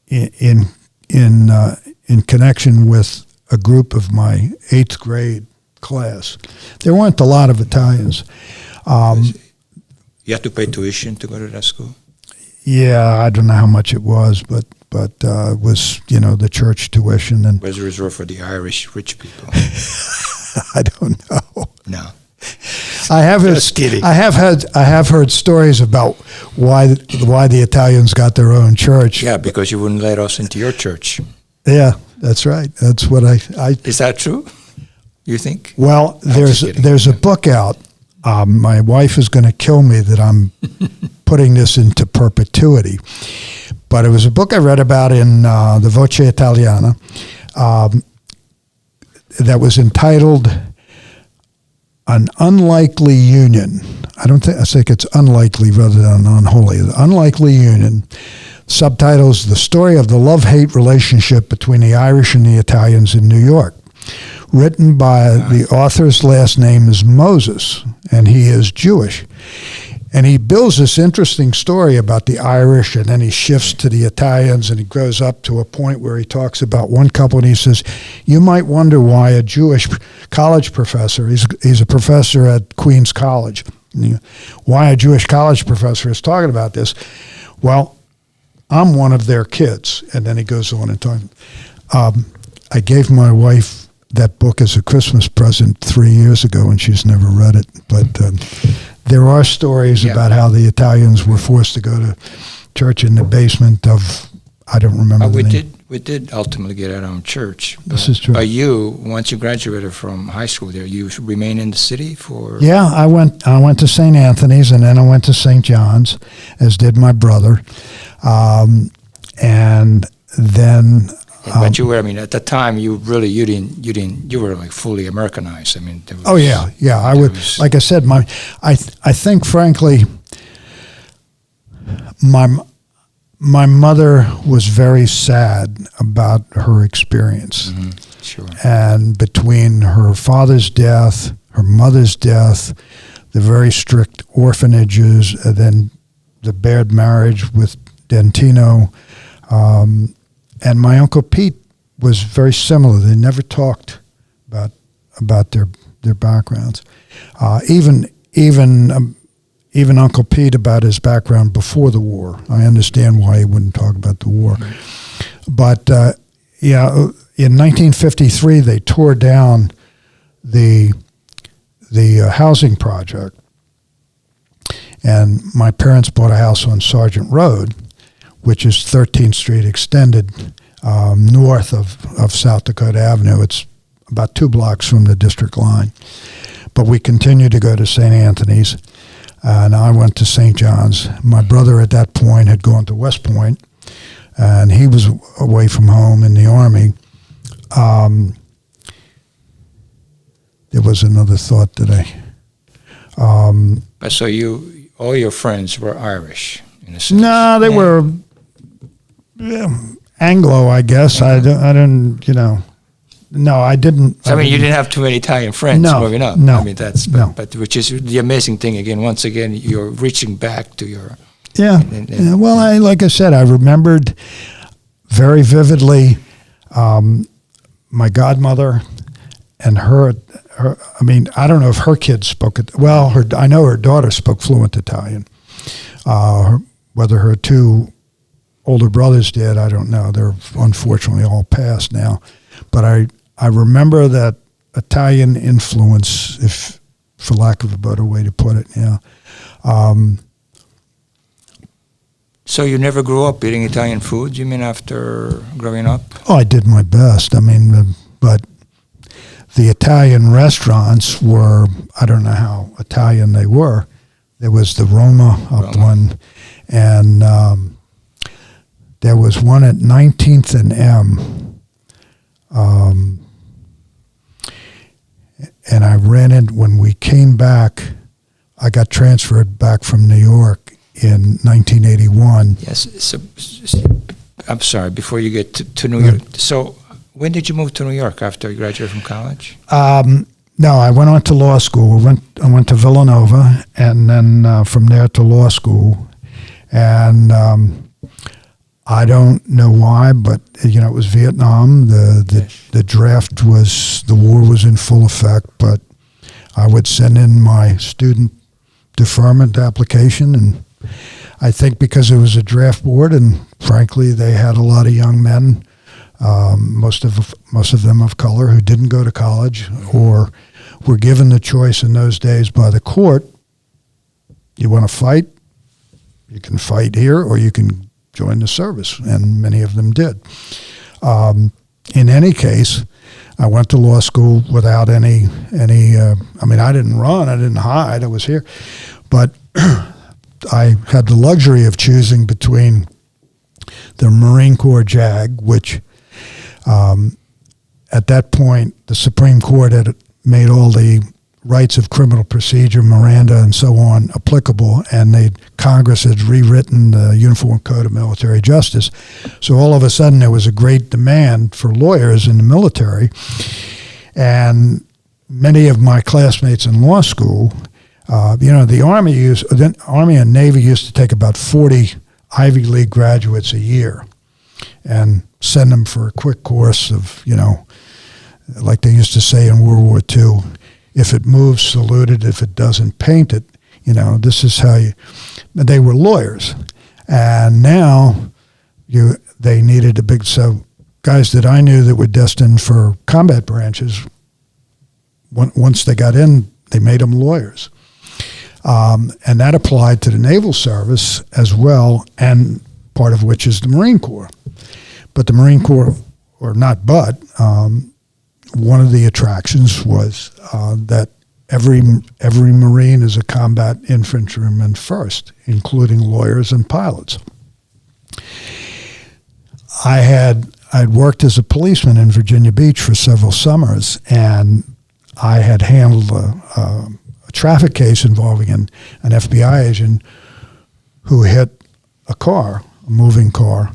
in connection with a group of my 8th grade class. There weren't a lot of Italians. You had to pay tuition to go to that school? Yeah, I don't know how much it was, but it was, the church tuition. And was reserved for the Irish rich people? I don't know. No. Just kidding. I have heard stories about why the Italians got their own church. Yeah, because you wouldn't let us into your church. Yeah, that's right. That's what I. Is that true? You think? Well, there's a book out. My wife is going to kill me that I'm putting this into perpetuity, but it was a book I read about in the Voce Italiana that was entitled "An Unlikely Union." I think it's unlikely rather than unholy. The Unlikely Union. Subtitles: The Story of the Love-Hate Relationship Between the Irish and the Italians in New York. Written by the author's last name is Moses, and he is Jewish. And he builds this interesting story about the Irish, and then he shifts to the Italians, and he goes up to a point where he talks about one couple, and he says, you might wonder why a Jewish college professor, he's a professor at Queens College, why a Jewish college professor is talking about this. Well, I'm one of their kids. And then he goes on and talks. I gave my wife that book as a Christmas present 3 years ago, and she's never read it. But there are stories about how the Italians were forced to go to church in the basement of, I don't remember the name. We did ultimately get our own church. This is true. But you, once you graduated from high school there, you remain in the city for? Yeah, I went to St. Anthony's, and then I went to St. John's, as did my brother. And then... but you were, at the time, you were like fully Americanized. There was, I would, like I said, I think, frankly, my mother was very sad about her experience. Mm-hmm. Sure. And between her father's death, her mother's death, the very strict orphanages, and then the bad marriage with Dentino, and my Uncle Pete was very similar. They never talked about their backgrounds. Even Uncle Pete about his background before the war. I understand why he wouldn't talk about the war. Mm-hmm. But in 1953 they tore down the housing project. And my parents bought a house on Sargent Road, which is 13th Street extended north of South Dakota Avenue. It's about 2 blocks from the district line. But we continued to go to St. Anthony's, and I went to St. John's. My brother at that point had gone to West Point, and he was away from home in the Army. There was another thought today. So all your friends were Irish, in a sense. No, they were Anglo, I guess. I don't, No, I didn't. So, you didn't have too many Italian friends growing up. No. But which is the amazing thing. Again, once again, you're reaching back to your. Yeah. Well, like I said, I remembered very vividly my godmother and her. I don't know if her kids spoke it. Well, I know her daughter spoke fluent Italian. Whether her 2 older brothers did, I don't know. They're unfortunately all passed now. But I remember that Italian influence, if for lack of a better way to put it. Yeah. So you never grew up eating Italian food, you mean, after growing up? Oh, I did my best. But the Italian restaurants were, I don't know how Italian they were. There was the Roma up one, and there was one at 19th and M. And I rented, when we came back, I got transferred back from New York in 1981. Yes. So, I'm sorry, before you get to New York. So when did you move to New York after you graduated from college? No, I went on to law school. I went to Villanova, and then from there to law school. And I don't know why, but it was Vietnam. The draft the war was in full effect, but I would send in my student deferment application, and I think because it was a draft board, and frankly, they had a lot of young men, most of them of color, who didn't go to college or were given the choice in those days by the court. You want to fight? You can fight here, or you can join the service, and many of them did. In any case, I went to law school without any. I didn't run, I didn't hide, I was here, but I had the luxury of choosing between the Marine Corps JAG, which at that point the Supreme Court had made all the rights of criminal procedure, Miranda and so on, applicable, and Congress had rewritten the Uniform Code of Military Justice. So all of a sudden there was a great demand for lawyers in the military, and many of my classmates in law school, the Army and Navy used to take about 40 Ivy League graduates a year and send them for a quick course of, like they used to say in World War II, if it moves, salute it. If it doesn't, paint it. This is how they were lawyers. And now they needed so guys that I knew that were destined for combat branches, once they got in, they made them lawyers. And that applied to the Naval Service as well, and part of which is the Marine Corps. But the Marine Corps, one of the attractions was that every Marine is a combat infantryman first, including lawyers and pilots. I'd worked as a policeman in Virginia Beach for several summers, and I had handled a traffic case involving an FBI agent who hit a moving car,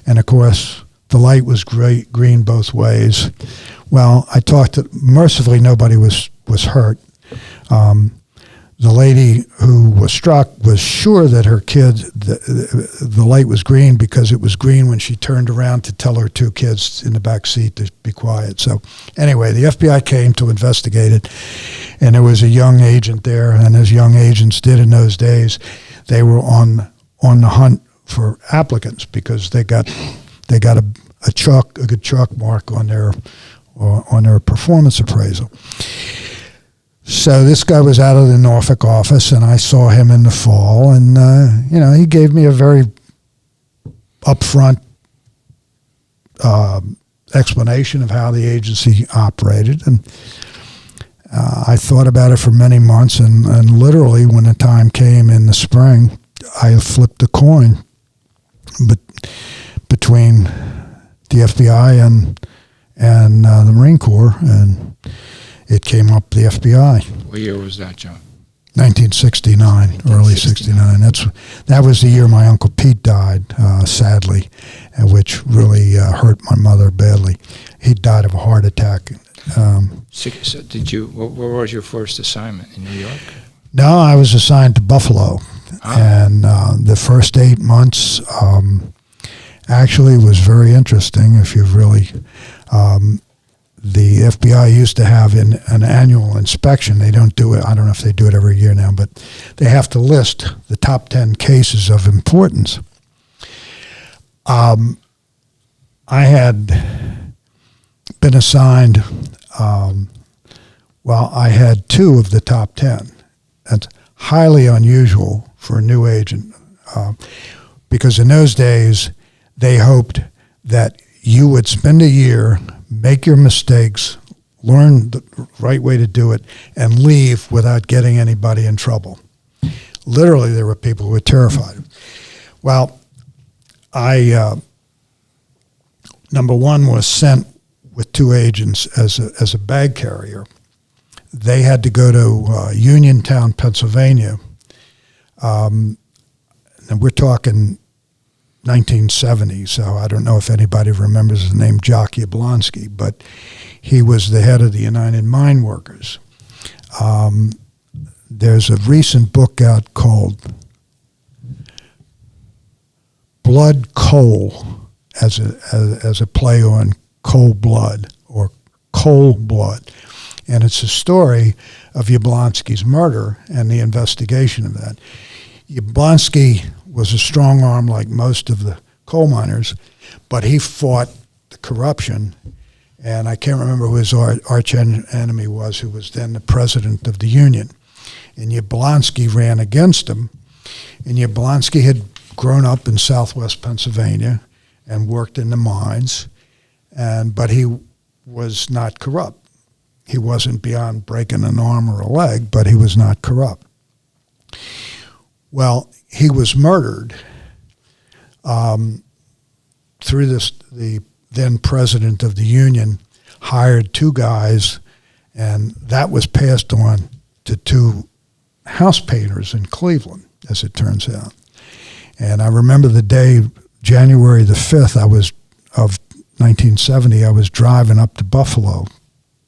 and of course the light was green both ways. Well, I mercifully nobody was hurt. The lady who was struck was sure that her kids, the light was green because it was green when she turned around to tell her 2 kids in the back seat to be quiet. So anyway, the FBI came to investigate it, and there was a young agent there, and as young agents did in those days, they were on the hunt for applicants because they got a good chalk mark on on their performance appraisal. So this guy was out of the Norfolk office, and I saw him in the fall, and he gave me a very upfront explanation of how the agency operated, and I thought about it for many months, and literally when the time came in the spring, I flipped a coin between the FBI and the Marine Corps, and it came up the FBI. What year was that, John? 1969, early 69. That was the year my Uncle Pete died, sadly, which really hurt my mother badly. He died of a heart attack. So where was your first assignment, in New York? No, I was assigned to Buffalo. And the first 8 months actually was very interesting. If you really, the FBI used to have an annual inspection. They don't do it. I don't know if they do it every year now, but they have to list the top 10 cases of importance. I had been assigned, I had 2 of the top 10. That's highly unusual for a new agent, because in those days, they hoped that you would spend a year, make your mistakes, learn the right way to do it, and leave without getting anybody in trouble. Literally, there were people who were terrified. Well, I, number one, was sent with 2 agents as a bag carrier. They had to go to Uniontown, Pennsylvania. And we're talking 1970, so I don't know if anybody remembers the name Jock Yablonsky, but he was the head of the United Mine Workers. There's a recent book out called Blood Coal, as a play on coal blood or coal blood. And it's a story of Yablonsky's murder and the investigation of that. Yablonsky was a strong arm like most of the coal miners, but he fought the corruption. And I can't remember who his arch enemy was, who was then the president of the union. And Yablonsky ran against him. And Yablonsky had grown up in southwest Pennsylvania and worked in the mines, but he was not corrupt. He wasn't beyond breaking an arm or a leg, but he was not corrupt. Well, he was murdered through the then president of the union hired 2 guys, and that was passed on to 2 house painters in Cleveland, as it turns out. And I remember the day, January the 5th, of 1970, I was driving up to Buffalo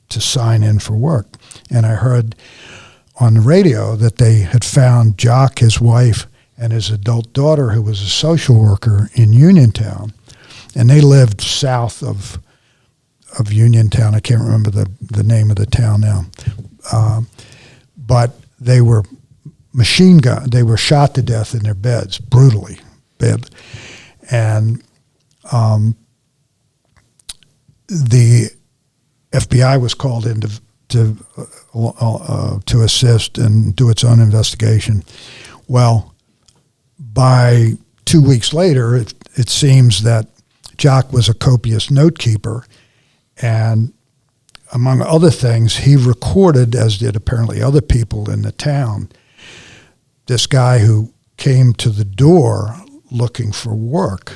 to sign in for work. And I heard on the radio that they had found Jock, his wife, and his adult daughter, who was a social worker in Uniontown. And they lived south of Uniontown. I can't remember the name of the town now. But they were machine gun. They were shot to death in their beds, brutally. And the FBI was called in to assist and do its own investigation. Well, by 2 weeks later, it seems that Jock was a copious note keeper, and among other things, he recorded, as did apparently other people in the town, this guy who came to the door looking for work,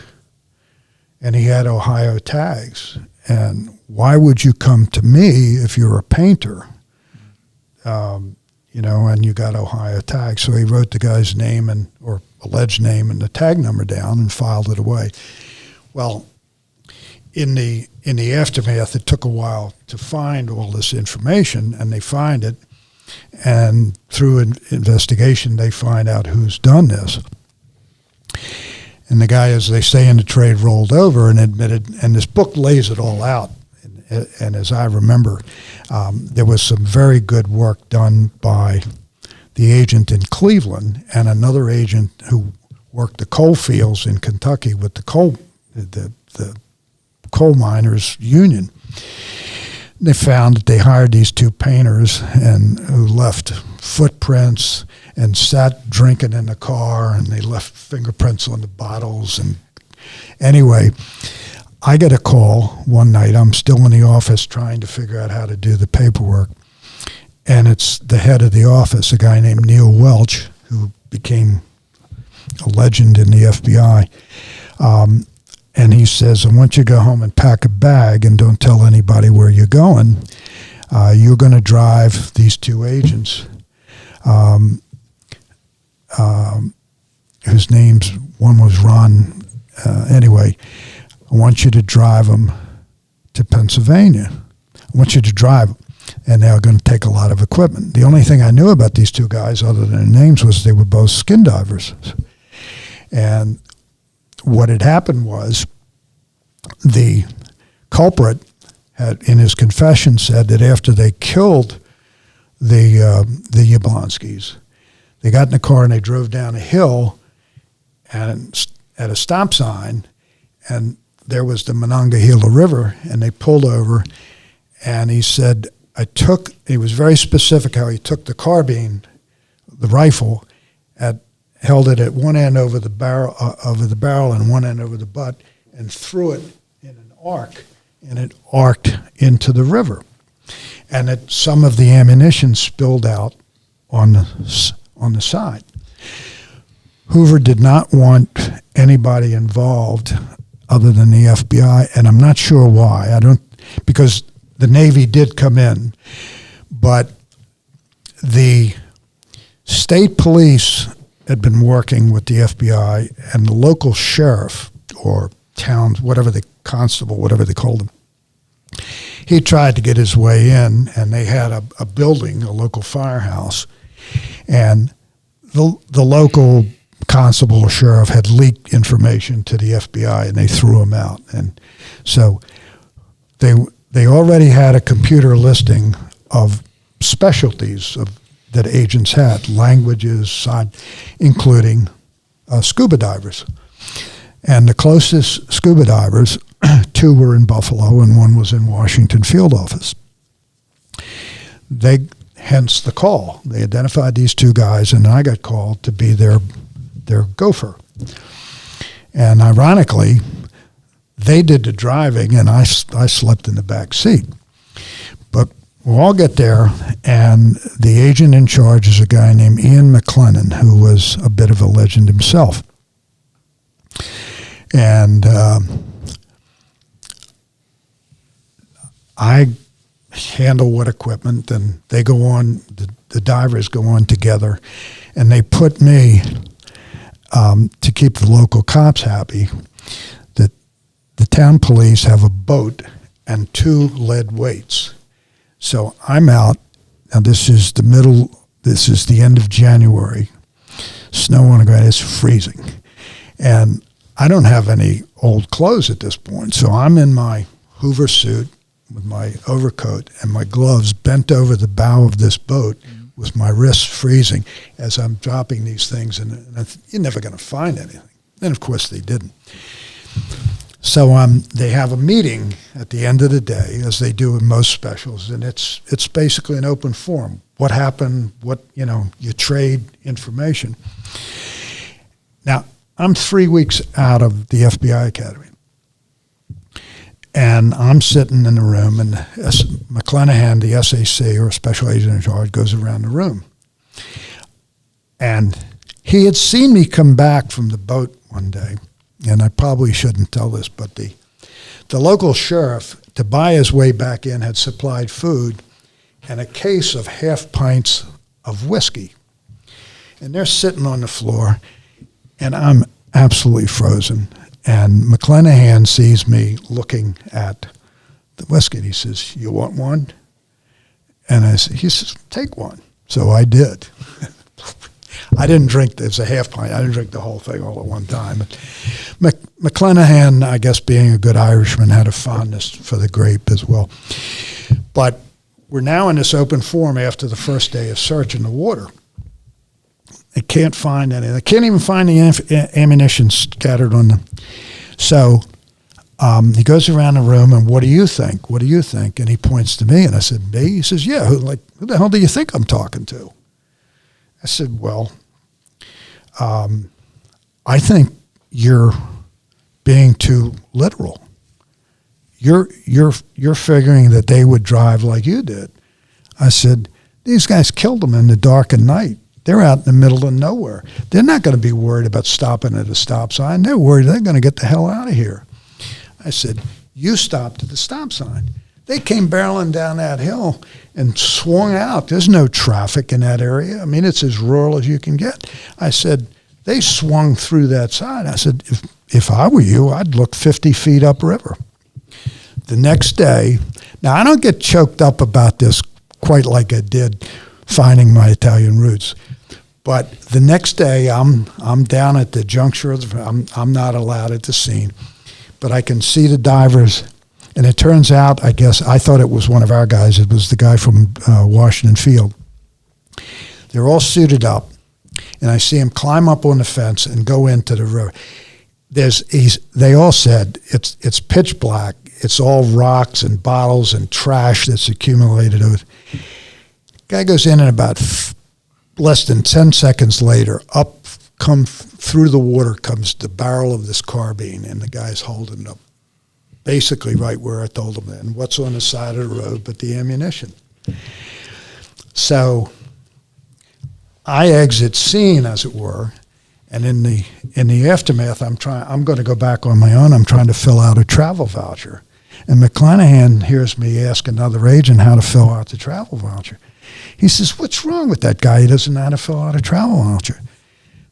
and he had Ohio tags. And why would you come to me if you're a painter? And you got Ohio tags. So he wrote the guy's name or alleged name and the tag number down and filed it away. Well, in the aftermath, it took a while to find all this information, and they find it. And through an investigation, they find out who's done this. And the guy, as they say in the trade, rolled over and admitted, and this book lays it all out. And as I remember, there was some very good work done by the agent in Cleveland and another agent who worked the coal fields in Kentucky with the coal miners union. They found that they hired these two painters and who left footprints and sat drinking in the car, and they left fingerprints on the bottles. And anyway, I get a call one night. I'm still in the office trying to figure out how to do the paperwork. And it's the head of the office, a guy named Neil Welch, who became a legend in the FBI. And he says, I want you to go home and pack a bag and don't tell anybody where you're going. You're going to drive these two agents, whose names, one was Ron. Anyway, I want you to drive them to Pennsylvania. I want you to drive them. And they're going to take a lot of equipment. The only thing I knew about these two guys, other than their names, was they were both skin divers. And what had happened was the culprit had, in his confession, said that after they killed the Yablonskys, they got in the car and they drove down a hill and at a stop sign, and there was the Monongahela River, and they pulled over, and he said, he was very specific how he took the carbine, the rifle, held it at one end over the barrel and one end over the butt, and threw it in an arc, and it arced into the river. And that some of the ammunition spilled out on the side. Hoover did not want anybody involved other than the FBI, and I'm not sure why. Because the Navy did come in, but the state police had been working with the FBI, and the local sheriff or towns, constable, whatever they called him, he tried to get his way in, and they had a building, a local firehouse, and the local constable or sheriff had leaked information to the FBI, and they threw him out. And so they already had a computer listing of specialties that agents had, languages, including scuba divers. And the closest scuba divers, two were in Buffalo and one was in Washington field office. Hence the call. They identified these two guys, and I got called to be their gopher. And ironically, they did the driving, and I slept in the back seat. But we'll all get there, and the agent in charge is a guy named Ian McLennan, who was a bit of a legend himself. And I handle what equipment, and they go on, the divers go on together, and they put me, to keep the local cops happy, that the town police have a boat and two lead weights. So I'm out. Now this is the end of January. Snow on the ground, it's freezing. And I don't have any old clothes at this point. So I'm in my Hoover suit with my overcoat and my gloves bent over the bow of this boat with my wrists freezing as I'm dropping these things. And you're never going to find anything. And of course they didn't. So they have a meeting at the end of the day, as they do in most specials, and it's basically an open forum. What happened? You trade information. Now, I'm 3 weeks out of the FBI Academy, and I'm sitting in the room, and McClanahan, the SAC, or Special Agent in Charge, goes around the room. And he had seen me come back from the boat one day, and I probably shouldn't tell this, but the local sheriff, to buy his way back in, had supplied food and a case of half pints of whiskey. And they're sitting on the floor, and I'm absolutely frozen. And McClanahan sees me looking at the whiskey, and he says, "You want one?" And he says, "Take one." So I did. I didn't drink, it was a half pint. I didn't drink the whole thing all at one time. But McClanahan, I guess being a good Irishman, had a fondness for the grape as well. But we're now in this open forum after the first day of search in the water. They can't find any. They can't even find the ammunition scattered on them. So he goes around the room and, what do you think? What do you think? And he points to me, and I said, me? He says, yeah, who the hell do you think I'm talking to? I said, well, I think you're being too literal. You're figuring that they would drive like you did. I said, these guys killed them in the dark of night. They're out in the middle of nowhere. They're not going to be worried about stopping at a stop sign. They're worried they're going to get the hell out of here. I said, you stopped at the stop sign. They came barreling down that hill and swung out. There's no traffic in that area. I mean, it's as rural as you can get. I said, they swung through that side. I said, if I were you, I'd look 50 feet upriver. The next day, now I don't get choked up about this quite like I did finding my Italian roots. But the next day, I'm down at the juncture of I'm not allowed at the scene, but I can see the divers, and it turns out, I guess, I thought it was one of our guys. It was the guy from Washington Field. They're all suited up, and I see him climb up on the fence and go into the river. They all said it's pitch black. It's all rocks and bottles and trash that's accumulated. Guy goes in, and about less than 10 seconds later, through the water comes the barrel of this carbine, and the guy's holding it up, basically right where I told him. And what's on the side of the road but the ammunition? So I exit scene, as it were, and in the aftermath, I'm going to go back on my own. I'm trying to fill out a travel voucher, and McClanahan hears me ask another agent how to fill out the travel voucher. He says, what's wrong with that guy? He doesn't know how to fill out a travel voucher.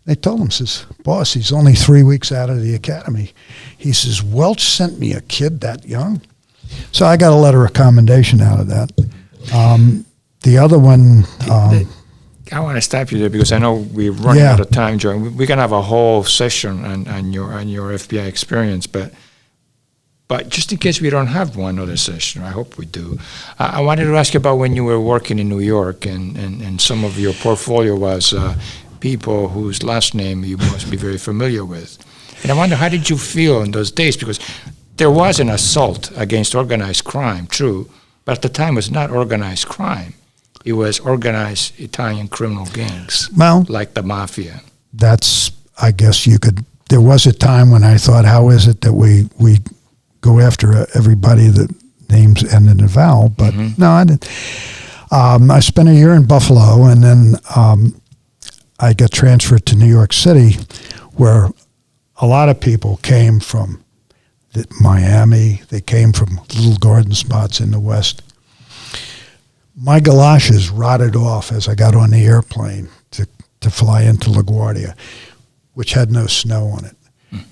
They told him, says, boss, he's only 3 weeks out of the academy. He says, Welch sent me a kid that young. So I got a letter of commendation out of that. The other one... I want to stop you there because I know we're running out of time, Joe. We can have a whole session on your FBI experience, but just in case we don't have one other session, I hope we do. I wanted to ask you about when you were working in New York, and some of your portfolio was people whose last name you must be very familiar with. And I wonder, how did you feel in those days? Because there was an assault against organized crime, true, but at the time it was not organized crime. It was organized Italian criminal gangs, like the mafia. That's, I guess you could, there was a time when I thought, how is it that we go after everybody that names end in a vowel? But no, I didn't. I spent a year in Buffalo, and then I got transferred to New York City, where a lot of people came from Miami. They came from little garden spots in the West. My galoshes rotted off as I got on the airplane to fly into LaGuardia, which had no snow on it.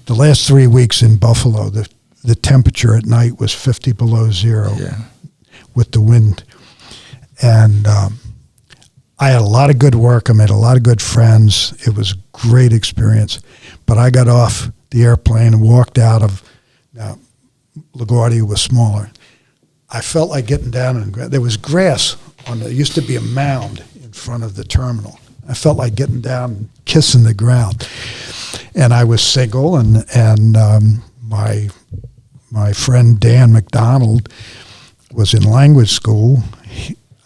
The last 3 weeks in Buffalo, the temperature at night was 50 below zero with the wind. And I had a lot of good work. I made a lot of good friends. It was a great experience. But I got off the airplane and walked out of, now LaGuardia was smaller. I felt like getting down and there was grass there used to be a mound in front of the terminal. I felt like getting down and kissing the ground. And I was single, and my friend Dan McDonald was in language school.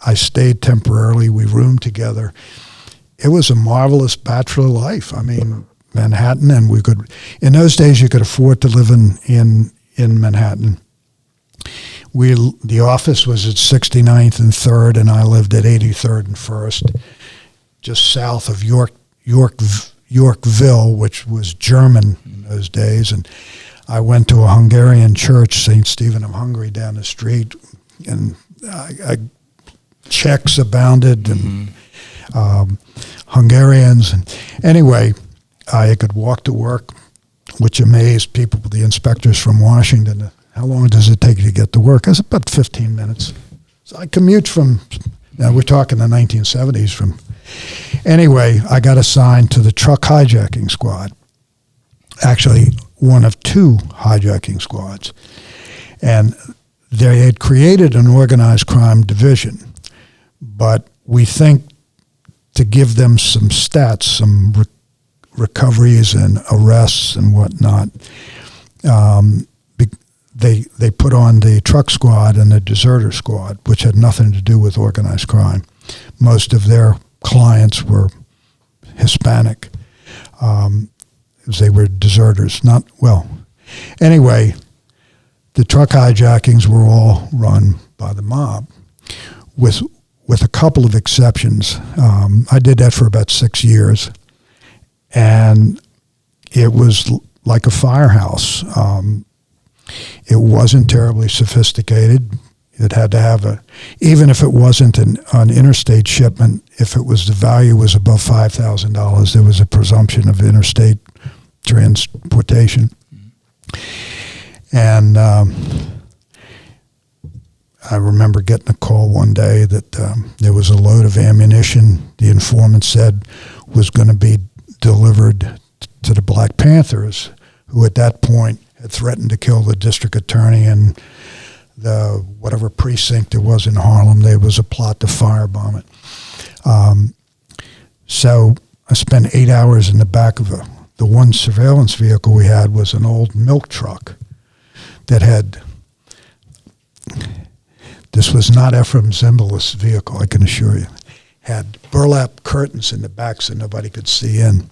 I stayed temporarily. We roomed together. It was a marvelous bachelor life. I mean, Manhattan, and we could, in those days, you could afford to live in Manhattan. The office was at 69th and 3rd, and I lived at 83rd and 1st, just south of Yorkville, which was German in those days. And I went to a Hungarian church, St. Stephen of Hungary, down the street, and Czechs abounded, and Hungarians. And anyway, I could walk to work, which amazed people, the inspectors from Washington. How long does it take you to get to work? I said, about 15 minutes. So I commute from, now we're talking the 1970s anyway, I got assigned to the truck hijacking squad. Actually, one of 2 hijacking squads. And they had created an organized crime division, but we think to give them some stats, some recoveries and arrests and whatnot, they put on the truck squad and the deserter squad, which had nothing to do with organized crime. Most of their clients were Hispanic. They were deserters. Anyway, the truck hijackings were all run by the mob, with a couple of exceptions. I did that for about 6 years, and it was like a firehouse. It wasn't terribly sophisticated. It had to have even if it wasn't an interstate shipment, if it was the value was above $5,000, there was a presumption of interstate transportation. And I remember getting a call one day that there was a load of ammunition the informant said was going to be delivered to the Black Panthers, who at that point had threatened to kill the district attorney and the whatever precinct it was in Harlem. There was a plot to firebomb it. So I spent 8 hours in the back of the one surveillance vehicle we had was an old milk truck that had, this was not Ephraim Zimbalist's vehicle, I can assure you, had burlap curtains in the back so nobody could see in.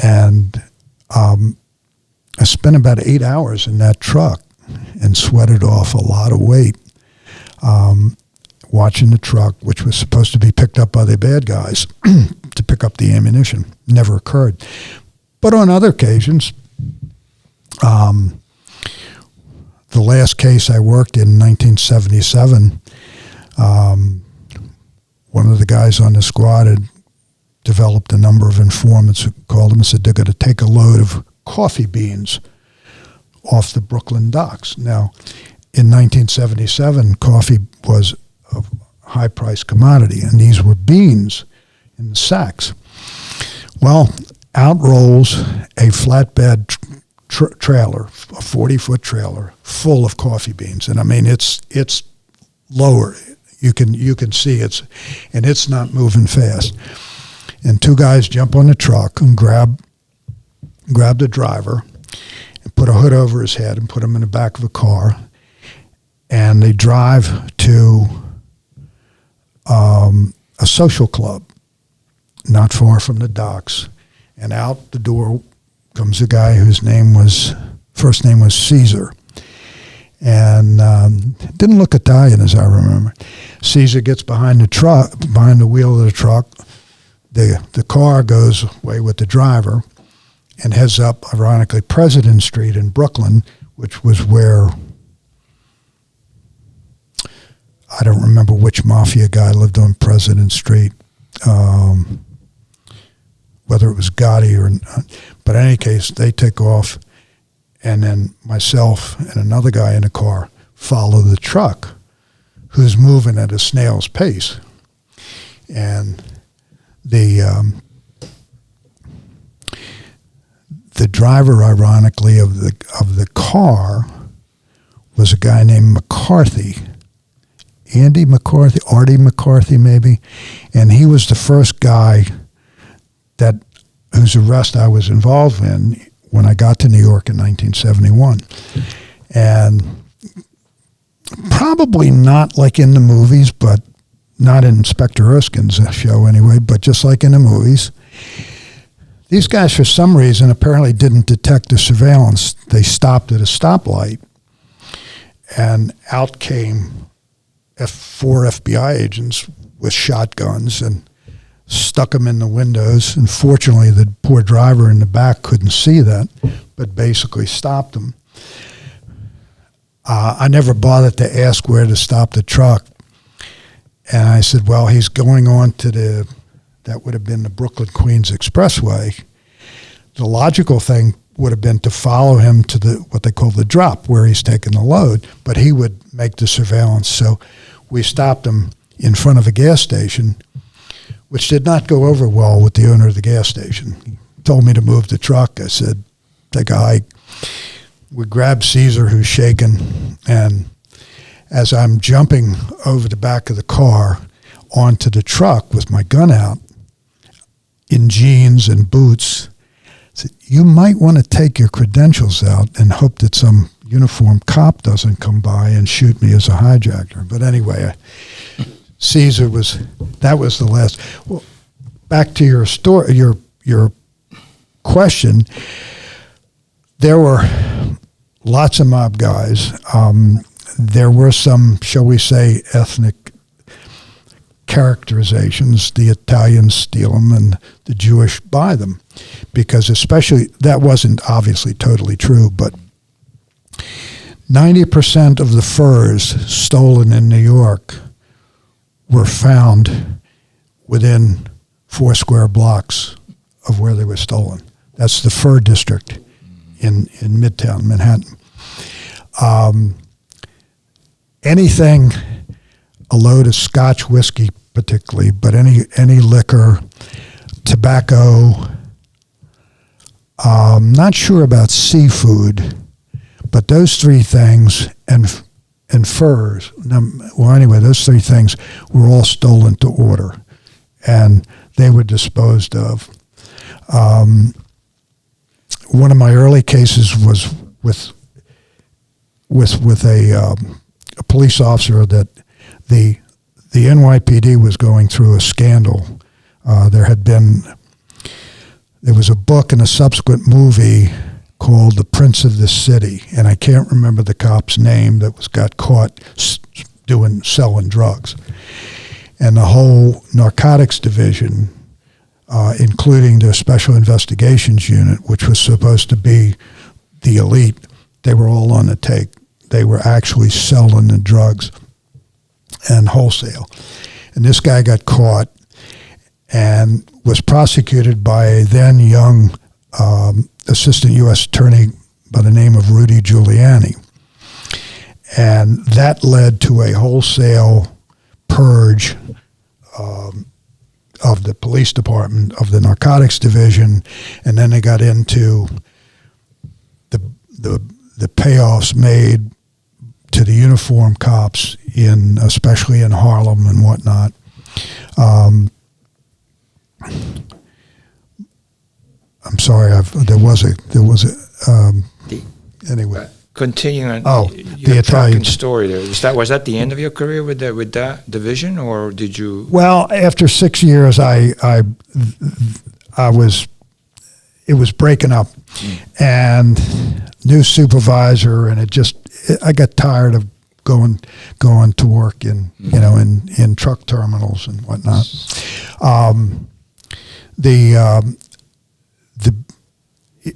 And I spent about 8 hours in that truck and sweated off a lot of weight watching the truck, which was supposed to be picked up by the bad guys to pick up the ammunition. Never occurred. But on other occasions, the last case I worked in 1977, one of the guys on the squad had developed a number of informants who called him and said they're going to take a load of coffee beans off the Brooklyn docks. Now, in 1977, coffee was a high-priced commodity, and these were beans in the sacks. Well, out rolls a flatbed trailer, a 40-foot trailer, full of coffee beans. And I mean, it's lower. You can see it's not moving fast. And two guys jump on the truck and grab the driver and put a hood over his head and put him in the back of a car. And they drive to a social club not far from the docks. And out the door comes a guy whose first name was Caesar. And didn't look Italian as I remember. Caesar gets behind the wheel of the truck. The car goes away with the driver and heads up, ironically, President Street in Brooklyn, which was where, I don't remember which mafia guy lived on President Street, whether it was Gotti or not. But in any case, they take off, and then myself and another guy in the car follow the truck, who's moving at a snail's pace. And the driver, ironically, of the car was a guy named McCarthy, Artie McCarthy maybe, and he was the first guy whose arrest I was involved in when I got to New York in 1971. And probably not like in the movies, but not in Inspector Erskine's show anyway, but just like in the movies. These guys, for some reason, apparently didn't detect the surveillance. They stopped at a stoplight, and out came 4 FBI agents with shotguns and stuck them in the windows. And fortunately, the poor driver in the back couldn't see that, but basically stopped them. I never bothered to ask where to stop the truck. And I said, well, he's going on to that would have been the Brooklyn-Queens Expressway. The logical thing would have been to follow him to what they call the drop, where he's taking the load, but he would make the surveillance. So we stopped him in front of a gas station, which did not go over well with the owner of the gas station. He told me to move the truck. I said, take a hike. We grabbed Caesar, who's shaking, and as I'm jumping over the back of the car onto the truck with my gun out, in jeans and boots, I said, you might want to take your credentials out and hope that some uniformed cop doesn't come by and shoot me as a hijacker. But anyway, Caesar that was the last. Well, back to your story, your question. There were lots of mob guys. There were some, shall we say, ethnic characterizations. The Italians steal them and the Jewish buy them, because especially, that wasn't obviously totally true, but 90% of the furs stolen in New York were found within 4 square blocks of where they were stolen. That's the fur district in Midtown Manhattan. Anything, a load of Scotch whiskey particularly, but any liquor, tobacco, not sure about seafood, but those 3 things, and furs, well, anyway, those 3 things were all stolen to order, and they were disposed of. One of my early cases was with a police officer that the NYPD was going through a scandal. There was a book and a subsequent movie called The Prince of the City, and I can't remember the cop's name that got caught selling drugs. And the whole narcotics division, including the Special Investigations Unit, which was supposed to be the elite, they were all on the take. They were actually selling the drugs and wholesale. And this guy got caught and was prosecuted by a then young assistant U.S. attorney by the name of Rudy Giuliani. And that led to a wholesale purge of the police department, of the narcotics division, and then they got into the payoffs made to the uniform cops especially in Harlem and whatnot. I'm sorry, anyway. Continuing on the Italian story there. Was that the end of your career with that division, or did you? Well, after 6 years, it was breaking up, and new supervisor, and I got tired of going to work in truck terminals and whatnot.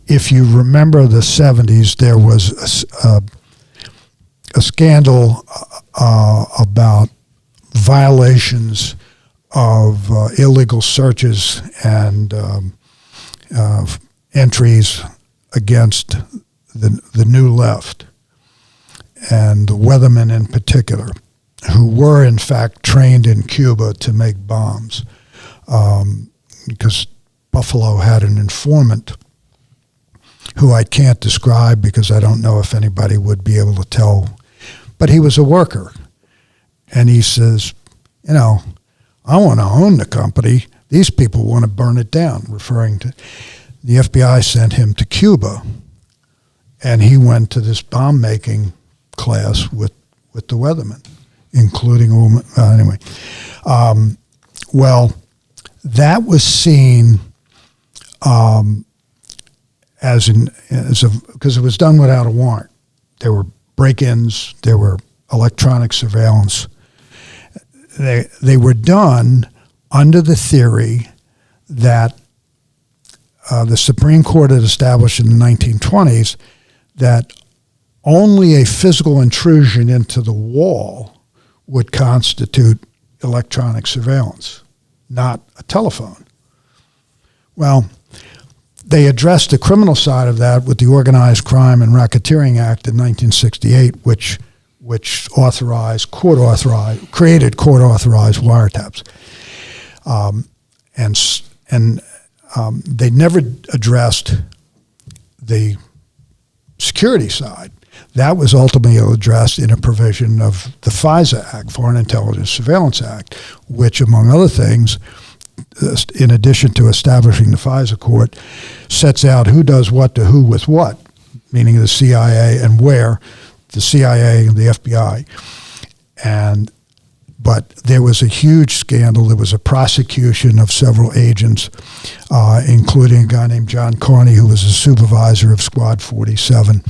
If you remember the 70s, there was a scandal about violations of illegal searches and entries against the New Left, and the Weathermen in particular, who were in fact trained in Cuba to make bombs, because Buffalo had an informant who I can't describe because I don't know if anybody would be able to tell, but he was a worker. And he says, I want to own the company. These people want to burn it down, referring to the FBI sent him to Cuba, and he went to this bomb-making class with the Weathermen, including a woman. Anyway, well, that was seen because it was done without a warrant. There were break-ins, there were electronic surveillance. They were done under the theory that the Supreme Court had established in the 1920s that only a physical intrusion into the wall would constitute electronic surveillance, not a telephone. Well, they addressed the criminal side of that with the Organized Crime and Racketeering Act in 1968, which created court-authorized wiretaps. And they never addressed the security side. That was ultimately addressed in a provision of the FISA Act, Foreign Intelligence Surveillance Act, which, among other things, in addition to establishing the FISA court, sets out who does what to who with what. meaning the CIA, and where, the CIA and the FBI. But there was a huge scandal. There was a prosecution of several agents, including a guy named John Carney, who was a supervisor of Squad 47.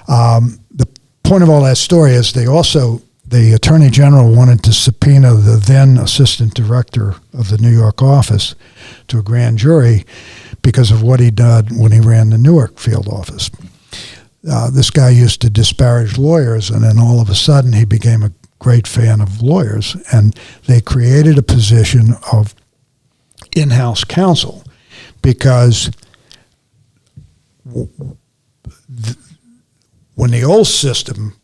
The point of all that story is the Attorney General wanted to subpoena the then Assistant Director of the New York office to a grand jury because of what he did when he ran the Newark field office. This guy used to disparage lawyers, and then all of a sudden he became a great fan of lawyers, and they created a position of in-house counsel because when the old system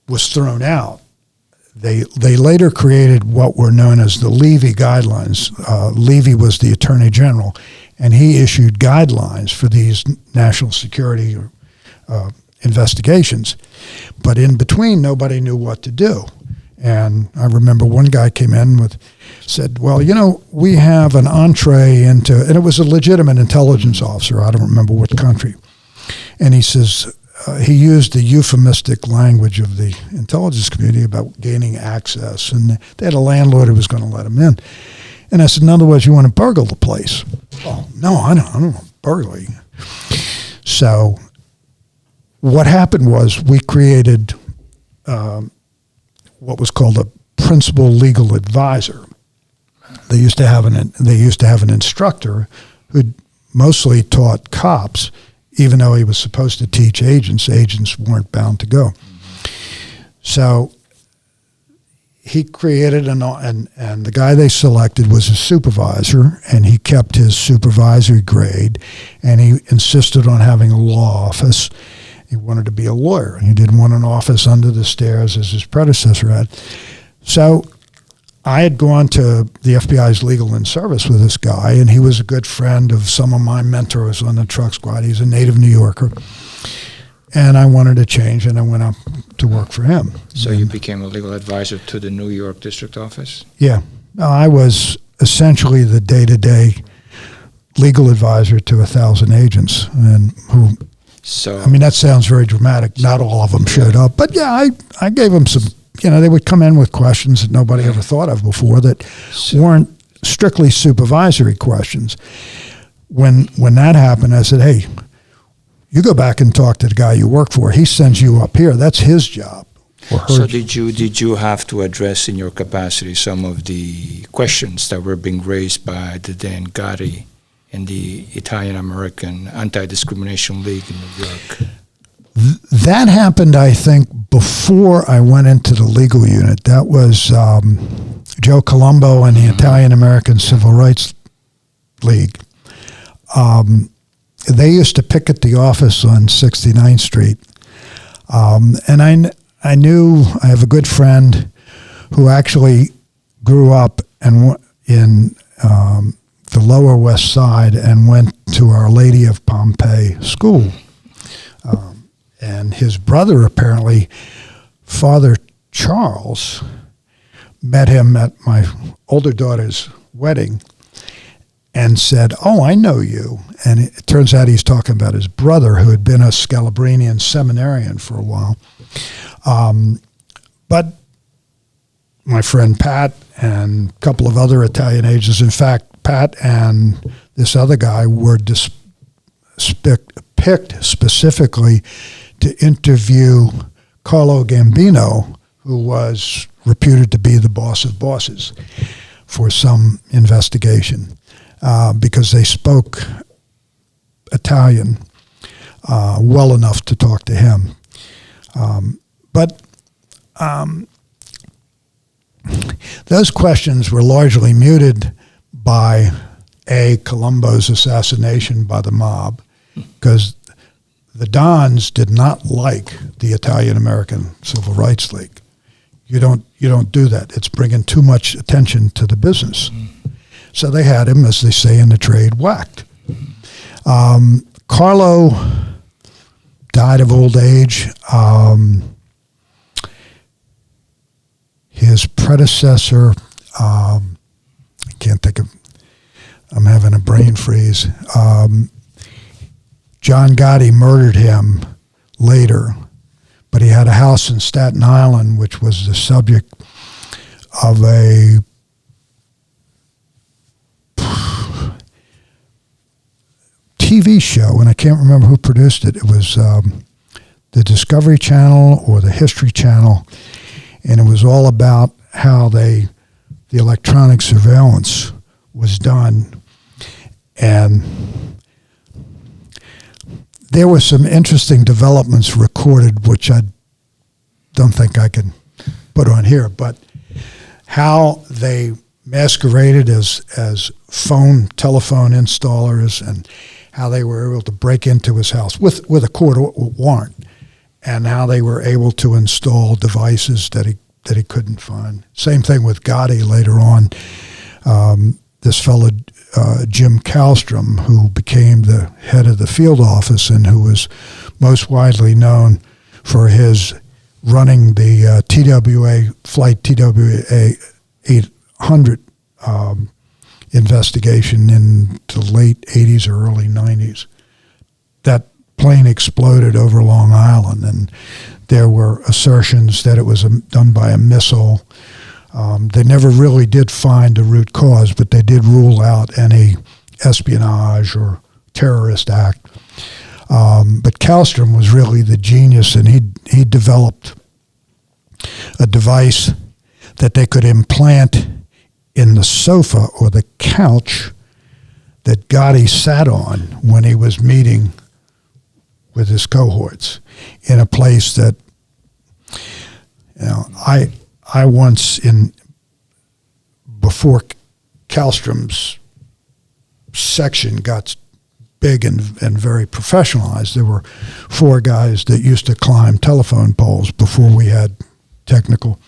was thrown out, they later created what were known as the Levy guidelines. Levy was the Attorney General, and he issued guidelines for these national security investigations. But in between, nobody knew what to do. And I remember one guy came in said, well, we have an entree into, and it was a legitimate intelligence officer, I don't remember what country. And he says, he used the euphemistic language of the intelligence community about gaining access. And they had a landlord who was going to let him in. And I said, in other words, you want to burgle the place? Oh, no, I don't want burglary. So what happened was we created what was called a principal legal advisor. They used to have an instructor who mostly taught cops, even though he was supposed to teach agents. Agents weren't bound to go. So he created and the guy they selected was a supervisor, and he kept his supervisory grade, and he insisted on having a law office. He wanted to be a lawyer. He didn't want an office under the stairs as his predecessor had. So I had gone to the FBI's Legal in Service with this guy, and he was a good friend of some of my mentors on the truck squad. He's a native New Yorker. And I wanted to change, and I went up to work for him. So you became a legal advisor to the New York district office? Yeah. I was essentially the day-to-day legal advisor to 1,000 agents, and who... So, I mean, that sounds very dramatic. Not all of them showed up. But, yeah, I gave them some, they would come in with questions that nobody ever thought of before that weren't strictly supervisory questions. When that happened, I said, hey, you go back and talk to the guy you work for. He sends you up here. That's his job. So did you have to address in your capacity some of the questions that were being raised by the then Gotti and the Italian-American Anti-Discrimination League in New York? That happened, I think, before I went into the legal unit. That was Joe Colombo and the Italian-American Civil Rights League. They used to picket the office on 69th Street. And I knew, I have a good friend who actually grew up in the Lower West Side and went to Our Lady of Pompeii school. And his brother, apparently, Father Charles, met him at my older daughter's wedding and said, oh, I know you. And it turns out he's talking about his brother, who had been a Scalabrinian seminarian for a while. But my friend Pat and a couple of other Italian agents, in fact, Pat and this other guy were picked specifically to interview Carlo Gambino, who was reputed to be the boss of bosses, for some investigation because they spoke Italian well enough to talk to him. But those questions were largely muted by Colombo's assassination by the mob, because the Dons did not like the Italian-American Civil Rights League. You don't do that. It's bringing too much attention to the business. So they had him, as they say in the trade, whacked. Carlo died of old age. His predecessor, I can't think of, I'm having a brain freeze. John Gotti murdered him later, but he had a house in Staten Island, which was the subject of a TV show, and I can't remember who produced it. It was the Discovery Channel or the History Channel, and it was all about how the electronic surveillance was done. And there were some interesting developments recorded, which I don't think I can put on here, but how they masqueraded as telephone installers, and how they were able to break into his house with a court warrant, and how they were able to install devices that he couldn't find. Same thing with Gotti later on. This fellow, Jim Kallstrom, who became the head of the field office and who was most widely known for his running the TWA flight TWA 800 investigation in the late 80s or early 90s. That plane exploded over Long Island, and there were assertions that it was done by a missile. They never really did find a root cause, but they did rule out any espionage or terrorist act. But Kallstrom was really the genius, and he developed a device that they could implant in the sofa or the couch that Gotti sat on when he was meeting with his cohorts in a place that, I once before Kallstrom's section got big and very professionalized, there were 4 guys that used to climb telephone poles before we had technical.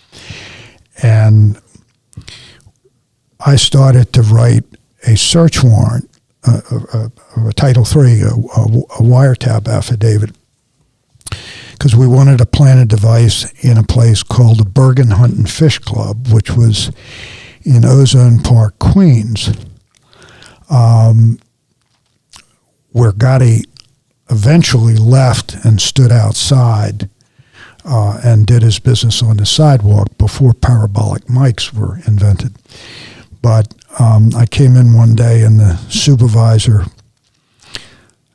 And I started to write a search warrant, a Title III, a wiretap affidavit, because we wanted to plant a device in a place called the Bergen Hunt and Fish Club, which was in Ozone Park, Queens, where Gotti eventually left and stood outside and did his business on the sidewalk before parabolic mics were invented. But I came in one day, and the supervisor,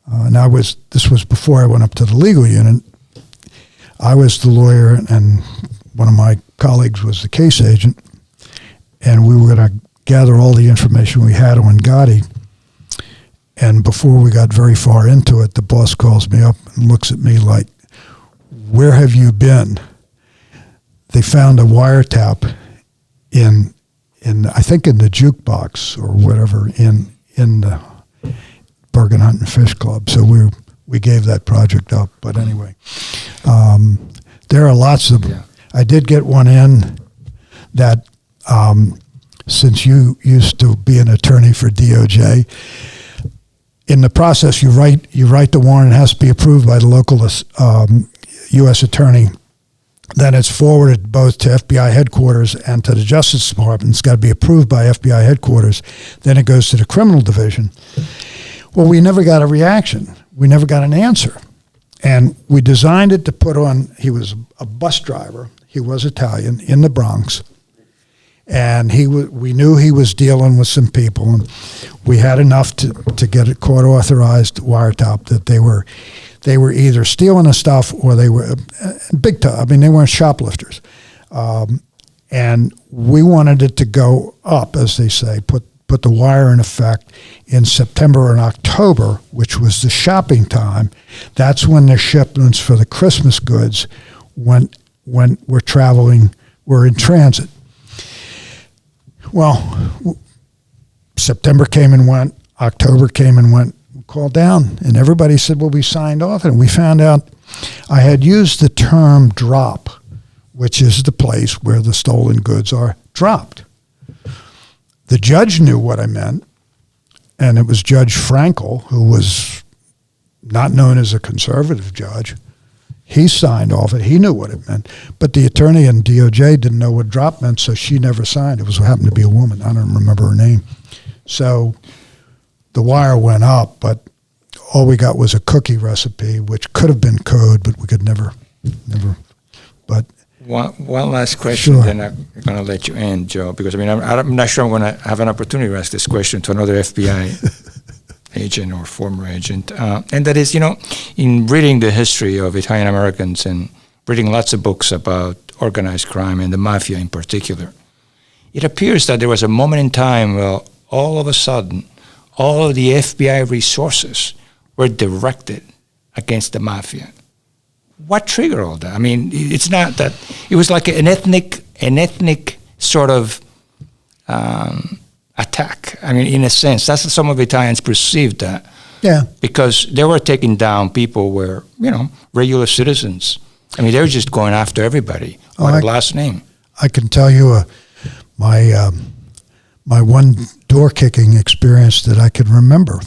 and this was before I went up to the legal unit. I was the lawyer, and one of my colleagues was the case agent, and we were going to gather all the information we had on Gotti. And before we got very far into it, the boss calls me up and looks at me like, "Where have you been?" They found a wiretap in I think in the jukebox or whatever in the Bergen Hunt and Fish Club. So we gave that project up. But anyway, there are lots of. Yeah. I did get one in that since you used to be an attorney for DOJ. In the process, you write the warrant. It has to be approved by the local U.S. attorney. Then it's forwarded both to FBI headquarters and to the Justice Department. It's got to be approved by FBI headquarters. Then it goes to the criminal division. Well, we never got a reaction. We never got an answer. And we designed it to put on, he was a bus driver. He was Italian in the Bronx. And we knew he was dealing with some people. And we had enough to get a court-authorized wiretap that they were either stealing the stuff or they were big time. I mean, they weren't shoplifters. And we wanted it to go up, as they say, put the wire in effect in September and October, which was the shopping time. That's when the shipments for the Christmas goods when were in transit. Well, September came and went, October came and went, called down, and everybody said, well, we signed off, and we found out I had used the term drop, which is the place where the stolen goods are dropped. The judge knew what I meant, and it was Judge Frankel, who was not known as a conservative judge. He signed off it. He knew what it meant. But the attorney in DOJ didn't know what drop meant, so she never signed. It happened to be a woman. I don't remember her name. So the wire went up, but all we got was a cookie recipe, which could have been code, but we could never. But one last question, sure. then I'm going to let you end, Joe, because I'm not sure I'm going to have an opportunity to ask this question to another FBI agent or former agent. And that is, in reading the history of Italian Americans and reading lots of books about organized crime and the mafia in particular, it appears that there was a moment in time where all of a sudden, all of the FBI resources were directed against the mafia. What triggered all that? I mean, it's not that it was like an ethnic sort of attack. I mean, in a sense, that's how some of Italians perceived that. Yeah. Because they were taking down people who were, regular citizens. I mean, they were just going after everybody by the last name. I can tell you my one door kicking experience that I can remember.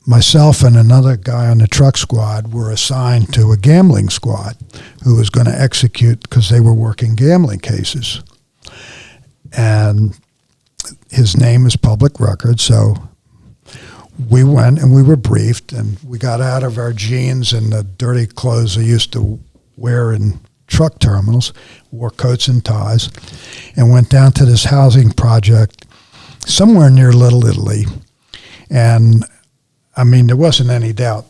Myself and another guy on the truck squad were assigned to a gambling squad who was going to execute because they were working gambling cases. And his name is public record, so we went and we were briefed, and we got out of our jeans and the dirty clothes I used to wear in truck terminals, wore coats and ties, and went down to this housing project somewhere near Little Italy. And I mean, there wasn't any doubt.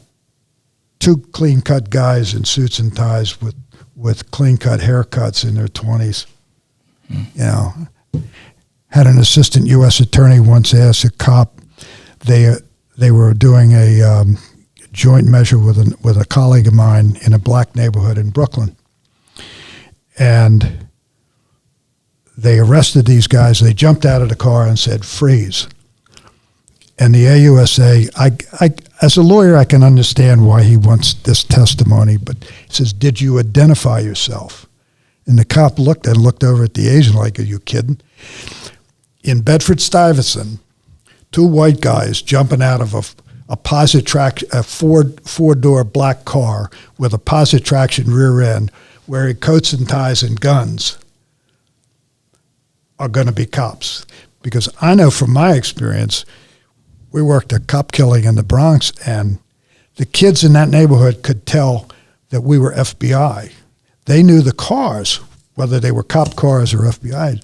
Two clean-cut guys in suits and ties with clean-cut haircuts in their 20s. Had an assistant U.S. attorney once ask a cop, they were doing a joint measure with a colleague of mine in a black neighborhood in Brooklyn. And they arrested these guys. They jumped out of the car and said, "Freeze." And the AUSA, I as a lawyer, I can understand why he wants this testimony, but he says, "Did you identify yourself?" And the cop looked over at the agent like, "Are you kidding?" In Bedford-Stuyvesant, two white guys jumping out of a four-door black car with a positive traction rear end, wearing coats and ties and guns, are going to be cops. Because I know from my experience, we worked a cop killing in the Bronx, and the kids in that neighborhood could tell that we were FBI. They knew the cars, whether they were cop cars or FBI.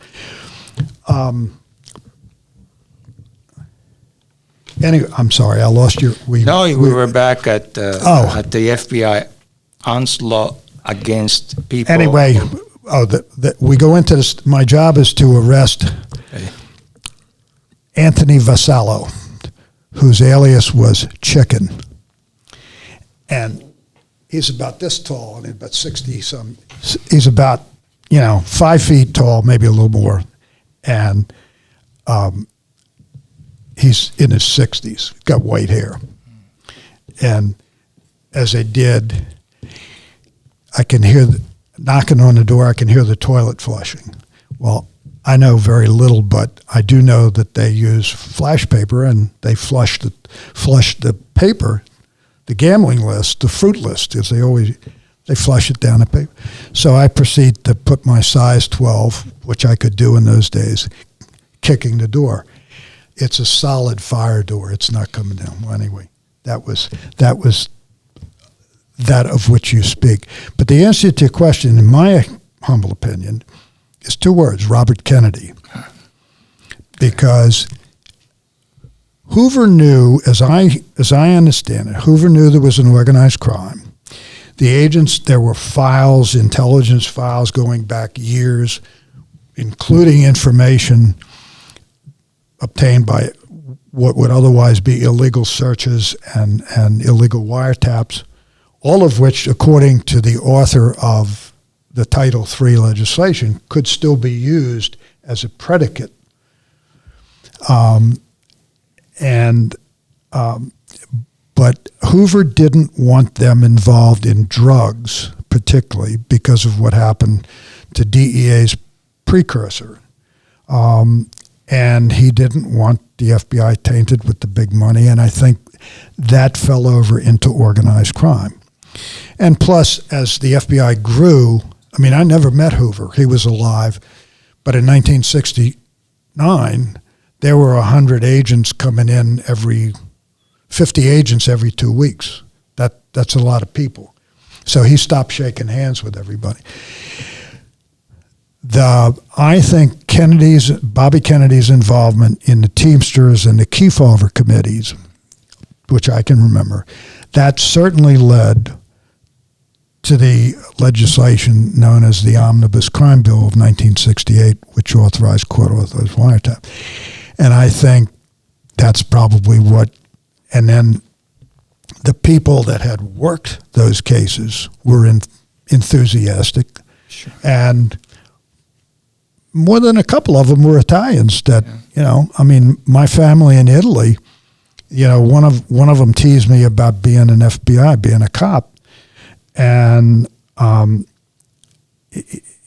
Anyway, I'm sorry, I lost you. We were back at the FBI onslaught against people. Anyway, we go into this. My job is to arrest Anthony Vassallo, whose alias was Chicken. And he's about this tall and about 60-some. He's about, 5 feet tall, maybe a little more. And he's in his 60s, got white hair. And as I did, I can hear knocking on the door, I can hear the toilet flushing. Well, I know very little, but I do know that they use flash paper, and they flush the paper, the gambling list, the fruit list, as they flush it down the paper. So I proceed to put my size 12, which I could do in those days, kicking the door. It's a solid fire door. It's not coming down. Well, anyway, that was that of which you speak. But the answer to your question, in my humble opinion, is 2 words: Robert Kennedy. Because Hoover knew, as I understand it, Hoover knew there was an organized crime. The agents, there were files, intelligence files going back years, including information obtained by what would otherwise be illegal searches and illegal wiretaps, all of which, according to the author of the Title III legislation, could still be used as a predicate. But Hoover didn't want them involved in drugs, particularly because of what happened to DEA's precursor. And he didn't want the FBI tainted with the big money, and I think that fell over into organized crime. And plus, as the FBI grew, I mean, I never met Hoover. He was alive. But in 1969, there were 100 agents coming in every 50 agents every 2 weeks. That's a lot of people. So he stopped shaking hands with everybody. I think Bobby Kennedy's involvement in the Teamsters and the Kefauver committees, which I can remember, that certainly led to the legislation known as the Omnibus Crime Bill of 1968, which authorized court-authorized wiretap. And I think that's probably and then the people that had worked those cases were enthusiastic. Sure. And more than a couple of them were Italians that, my family in Italy, one of them teased me about being an FBI, being a cop. And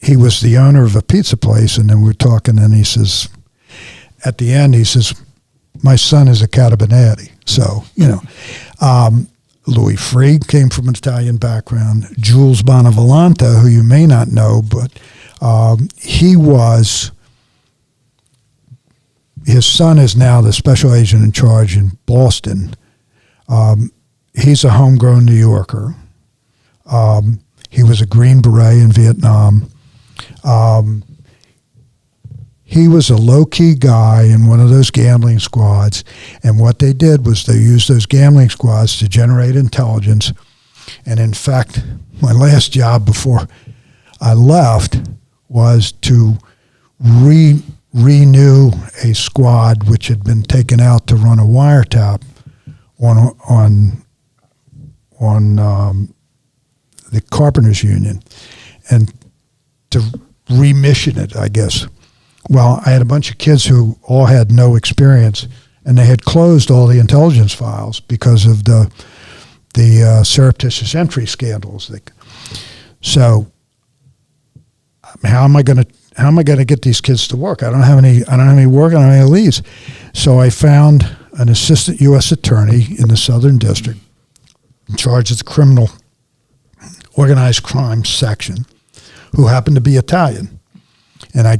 he was the owner of a pizza place, and then we're talking, and he says, at the end, he says, my son is a carabinieri. So, Louis Freed came from an Italian background. Jules Bonavolante, who you may not know, but his son is now the special agent in charge in Boston. He's a homegrown New Yorker. He was a Green Beret in Vietnam. He was a low-key guy in one of those gambling squads, and what they did was they used those gambling squads to generate intelligence. And in fact, my last job before I left was to renew a squad which had been taken out to run a wiretap on the Carpenters Union, and to remission it, I guess. Well, I had a bunch of kids who all had no experience, and they had closed all the intelligence files because of the surreptitious entry scandals. So, how am I going to get these kids to work? I don't have any work. I don't have any leads. So I found an assistant U.S. attorney in the Southern District in charge of the criminal organized crime section, who happened to be Italian. And I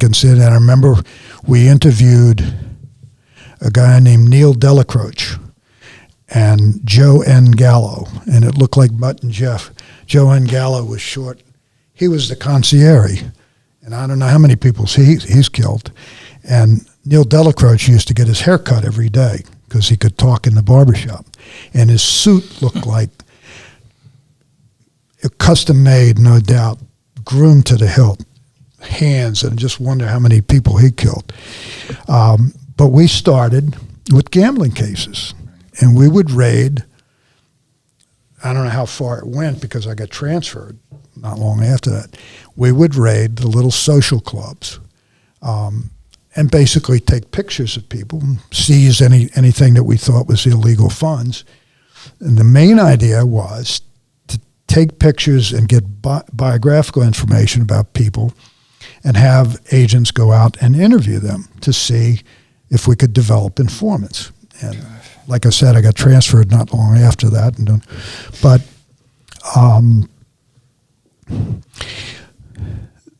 remember we interviewed a guy named Neil Delacroce and Joe N. Gallo, and it looked like Mutt and Jeff. Joe N. Gallo was short. He was the concierge, and I don't know how many people he's killed. And Neil Delacroce used to get his hair cut every day because he could talk in the barbershop. And his suit looked like custom made, no doubt, groomed to the hilt. Hands, and just wonder how many people he killed. But we started with gambling cases, and we would raid. I don't know how far it went because I got transferred not long after that. We would raid the little social clubs and basically take pictures of people, seize anything that we thought was illegal funds. And the main idea was to take pictures and get biographical information about people and have agents go out and interview them to see if we could develop informants. And like I said, I got transferred not long after that. But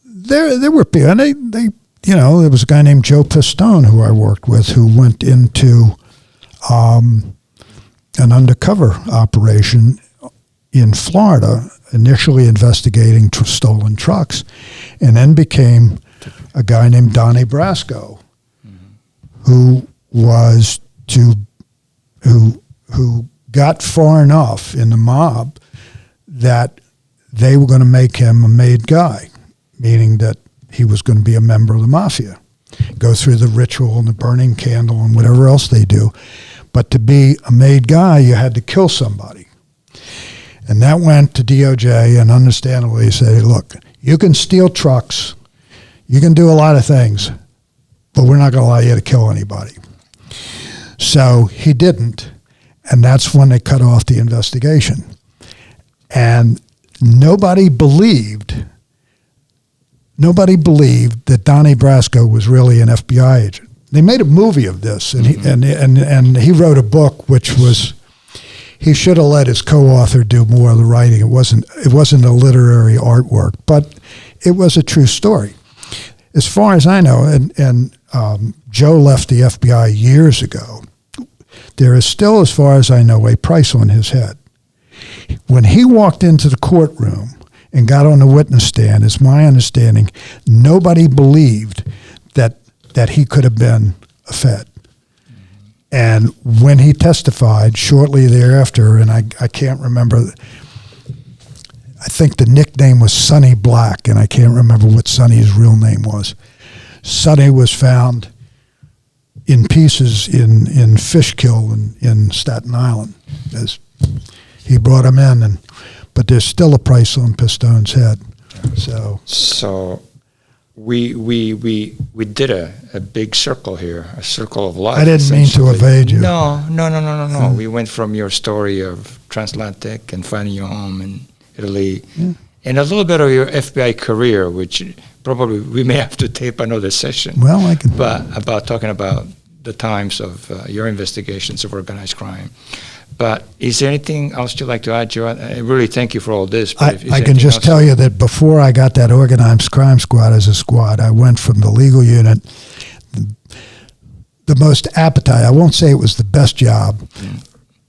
there were people, and they there was a guy named Joe Pistone who I worked with who went into an undercover operation in Florida, initially investigating stolen trucks, and then became a guy named Donnie Brasco, who got far enough in the mob that they were going to make him a made guy, meaning that he was going to be a member of the mafia, go through the ritual and the burning candle and whatever else they do. But to be a made guy, you had to kill somebody. And that went to DOJ, and understandably he said, look, you can steal trucks, you can do a lot of things, but we're not going to allow you to kill anybody. So he didn't, and that's when they cut off the investigation. And nobody believed that Donnie Brasco was really an FBI agent. They made a movie of this, and he wrote a book which was, he should have let his co-author do more of the writing. It wasn't a literary artwork, but it was a true story. As far as I know, and Joe left the FBI years ago, there is still, as far as I know, a price on his head. When he walked into the courtroom and got on the witness stand, it's my understanding, nobody believed that he could have been a Fed. And when he testified shortly thereafter, and I can't remember, I think the nickname was Sonny Black, and I can't remember what Sonny's real name was. Sonny was found in pieces in Fishkill in Staten Island. As he brought him in, but there's still a price on Pistone's head. So we did a big circle here, a circle of life. I didn't mean to evade you. No. We went from your story of transatlantic and finding your home in Italy, and a little bit of your FBI career, which probably we may have to tape another session. Well, I can. But about talking about the times of your investigations of organized crime. But is there anything else you'd like to add, Joe? I really thank you for all this. But I can just tell you that before I got that organized crime squad as a squad, I went from the legal unit, the most I won't say it was the best job.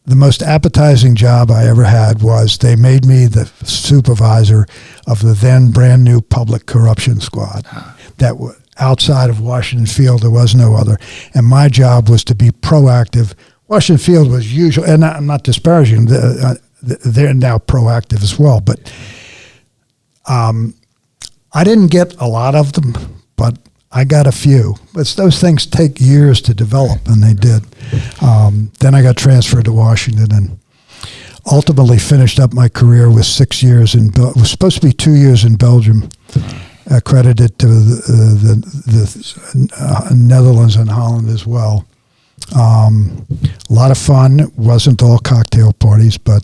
The most appetizing job I ever had was they made me the supervisor of the then brand new public corruption squad. That outside of Washington Field, there was no other. And my job was to be proactive. Washington Field was usual, and I'm not disparaging, they're now proactive as well, but I didn't get a lot of them, but I got a few. But those things take years to develop, and they did. Then I got transferred to Washington and ultimately finished up my career with 6 years it was supposed to be 2 years in Belgium, accredited to the Netherlands and Holland as well. A lot of fun. It wasn't all cocktail parties, but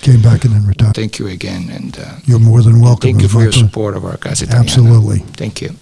came back and then retired. Thank you again. And you're more than welcome. Thank you for your support of our Casa Italiana. Absolutely. Thank you.